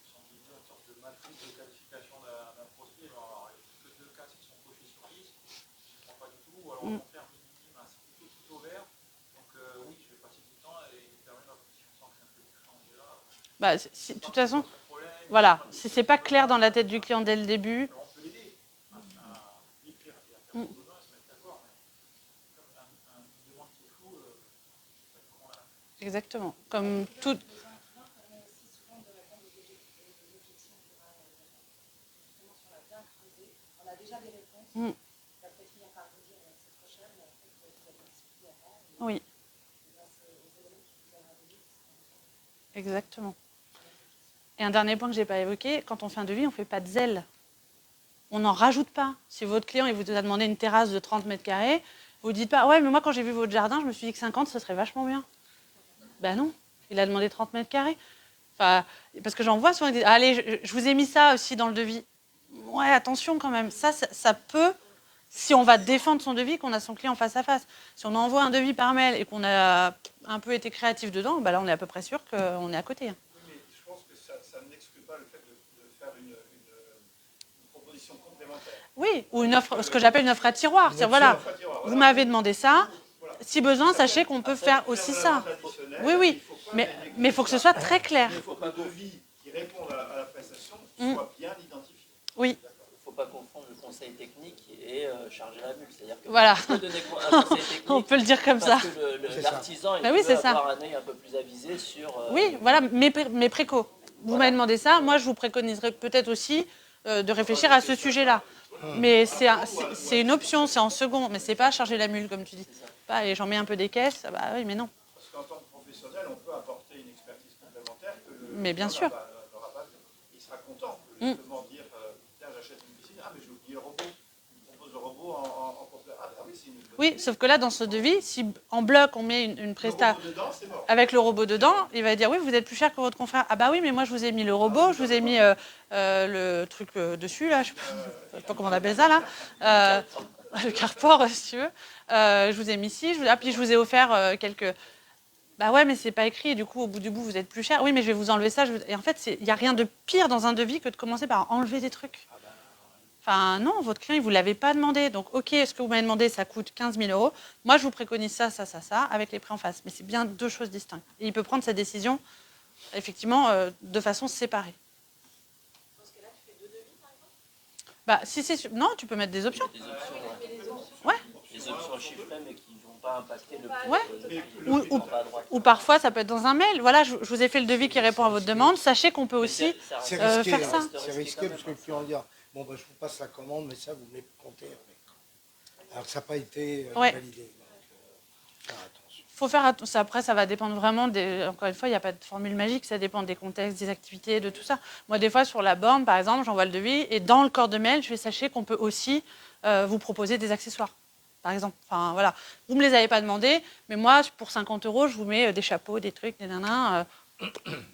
si on dit une sorte de matrice de qualification d'un prospect, alors il n'y a que 2 cas qui sont cochés sur 10, je ne crois pas du tout, ou alors au contraire minime, c'est plutôt tout au vert. Donc oui, je vais passer du temps et il permet de si on sent que c'est un peu différent déjà. De toute façon, voilà, si c'est pas clair dans la tête du client dès le début. Exactement. Comme tout. On a déjà des réponses. On va peut-être finir par vous dire c'est trop cher, mais en fait, vous avez discuté avant. Oui. Exactement. Et un dernier point que je n'ai pas évoqué, quand on fait un devis, on ne fait pas de zèle. On n'en rajoute pas. Si votre client il vous a demandé une terrasse de 30 mètres carrés, vous ne dites pas « Ouais, mais moi, quand j'ai vu votre jardin, je me suis dit que 50, ce serait vachement bien. » Ben non, il a demandé 30 mètres carrés. Enfin, parce que j'en vois souvent, ils disent « Allez, je vous ai mis ça aussi dans le devis. » Ouais, attention quand même. Ça peut, si on va défendre son devis, qu'on a son client face à face. Si on envoie un devis par mail et qu'on a un peu été créatif dedans, ben là, on est à peu près sûr qu'on est à côté. Oui, mais je pense que ça n'exclut pas le fait de faire une proposition complémentaire. Oui, ou une offre, ce que j'appelle une offre à tiroir. C'est voilà, vous m'avez demandé ça. Si besoin, sachez qu'on peut faire aussi ça. Oui, oui, mais il faut que ce soit très clair. Il faut pas de devis qui répondent à la prestation. soit bien identifié. Oui. Il ne faut pas confondre le conseil technique et charger la mule. C'est-à-dire que Voilà. on peut donner un conseil technique. On peut le dire comme ça. Parce que l'artisan, il Bah oui, peut c'est ça. avoir un œil un peu plus avisé sur... Oui, voilà, mes précos. Vous Voilà. m'avez demandé ça, moi je vous préconiserais peut-être aussi de réfléchir à ce sujet-là. Mais c'est une option, c'est en second, mais c'est pas charger la mule comme tu dis. Pas, allez, j'en mets un peu des caisses, ah bah oui, mais non. Parce qu'en tant que professionnel, on peut apporter une expertise complémentaire que le Mais bien client sûr. n'aura pas. Il sera content de justement dire tiens, j'achète une piscine, ah mais j'ai oublié le robot. Il me propose le robot en complet. Ah oui, c'est une bonne Oui, idée. sauf que là, dans ce devis, si en bloc on met une Le presta robot dedans, c'est mort. avec le robot dedans, il va dire oui, vous êtes plus cher que votre confrère. Ah bah oui, mais moi je vous ai mis le robot, je vous ai mis le truc dessus, là, je sais pas comment on appelle ça, là. Le carport, si tu veux. Je vous ai mis ci, puis je vous ai offert quelques... Bah ouais, mais c'est pas écrit, et du coup, au bout du bout, vous êtes plus cher. Oui, mais je vais vous enlever ça. Et en fait, il n'y a rien de pire dans un devis que de commencer par enlever des trucs. Enfin, non, votre client, il ne vous l'avait pas demandé. Donc, OK, ce que vous m'avez demandé, ça coûte 15 000 €. Moi, je vous préconise ça, avec les prix en face. Mais c'est bien deux choses distinctes. Et il peut prendre sa décision, effectivement, de façon séparée. Dans ce cas-là, tu fais 2 devis, par exemple? Bah, si c'est... Non, tu peux mettre des options. Des options, ouais. Les options. Ouais. Des options chiffrées, mais qui ne vont pas impacter le prix. Ouais. Le prix Ou- en bas à droite. Ou parfois, ça peut être dans un mail. Voilà, je vous ai fait le devis qui répond à votre demande. Sachez qu'on peut Mais aussi... c'est C'est risqué, faire ça. hein. C'est risqué parce que le client va dire bon, bah, je vous passe la commande, mais ça, vous me les comptez avec. Alors que ça n'a pas été Ouais. validé. Donc, faire attention. Faut faire attention. Après, ça va dépendre vraiment des. Encore une fois, il n'y a pas de formule magique. Ça dépend des contextes, des activités, de tout ça. Moi, des fois, sur la borne, par exemple, j'envoie le devis et dans le corps de mail, je vais sachez qu'on peut aussi vous proposer des accessoires, par exemple. Enfin, voilà. Vous me les avez pas demandé, mais moi, pour 50 €, je vous mets des chapeaux, des trucs, des nanas.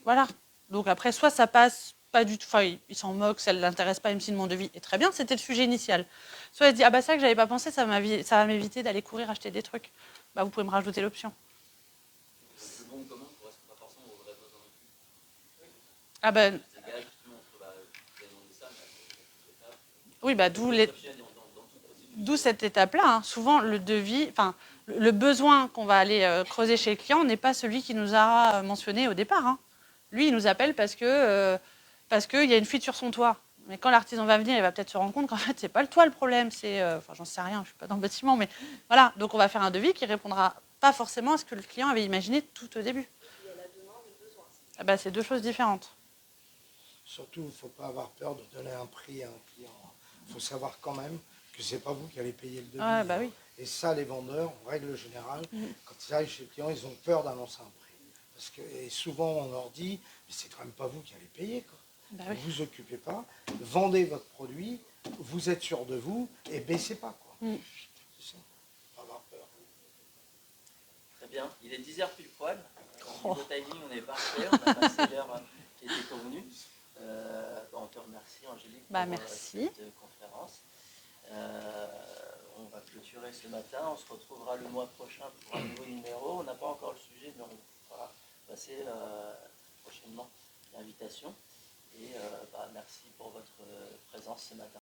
Voilà. Donc après, soit ça passe pas du tout. Enfin, il s'en moque, ça ne l'intéresse pas, il me signe mon devis. Et très bien, c'était le sujet initial. Soit il se dit ah bah ça que j'avais pas pensé, ça va m'éviter d'aller courir acheter des trucs. Bah, vous pouvez me rajouter l'option. Le bon de commande ne correspond pas forcément aux vrais besoins non plus. Ah ben C'est égal justement entre vous avez demandé ça, mais oui, bah d'où cette étape-là. Hein. Souvent, le devis, enfin, le besoin qu'on va aller creuser chez le client n'est pas celui qu'il nous a mentionné au départ. Hein. Lui, il nous appelle parce qu'il y a une fuite sur son toit. Mais quand l'artisan va venir, il va peut-être se rendre compte qu'en fait, c'est pas le toit le problème. C'est, enfin, j'en sais rien, je suis pas dans le bâtiment, mais voilà. Donc, on va faire un devis qui répondra pas forcément à ce que le client avait imaginé tout au début. Il y a la demande et le besoin. Ah bah, c'est deux choses différentes. Surtout, il ne faut pas avoir peur de donner un prix à un client. Il faut savoir quand même que ce n'est pas vous qui allez payer le devis. Ah bah oui. Et ça, les vendeurs, en règle générale, quand ils arrivent chez le client, ils ont peur d'annoncer un prix. Parce que, et souvent, on leur dit, mais c'est quand même pas vous qui allez payer. Quoi. Bah Ne oui. vous occupez pas, vendez votre produit, vous êtes sûr de vous, et baissez pas. Quoi. C'est ça, pas avoir peur. Très bien. Il est 10h pile poil. Au niveau timing, on est parfait. On a passé l'heure qui était convenue. On te remercie, Angélique, Bah, pour merci. cette conférence. On va clôturer ce matin. On se retrouvera le mois prochain pour un nouveau numéro. On n'a pas encore le sujet, mais on va passer prochainement l'invitation. Et merci pour votre présence ce matin.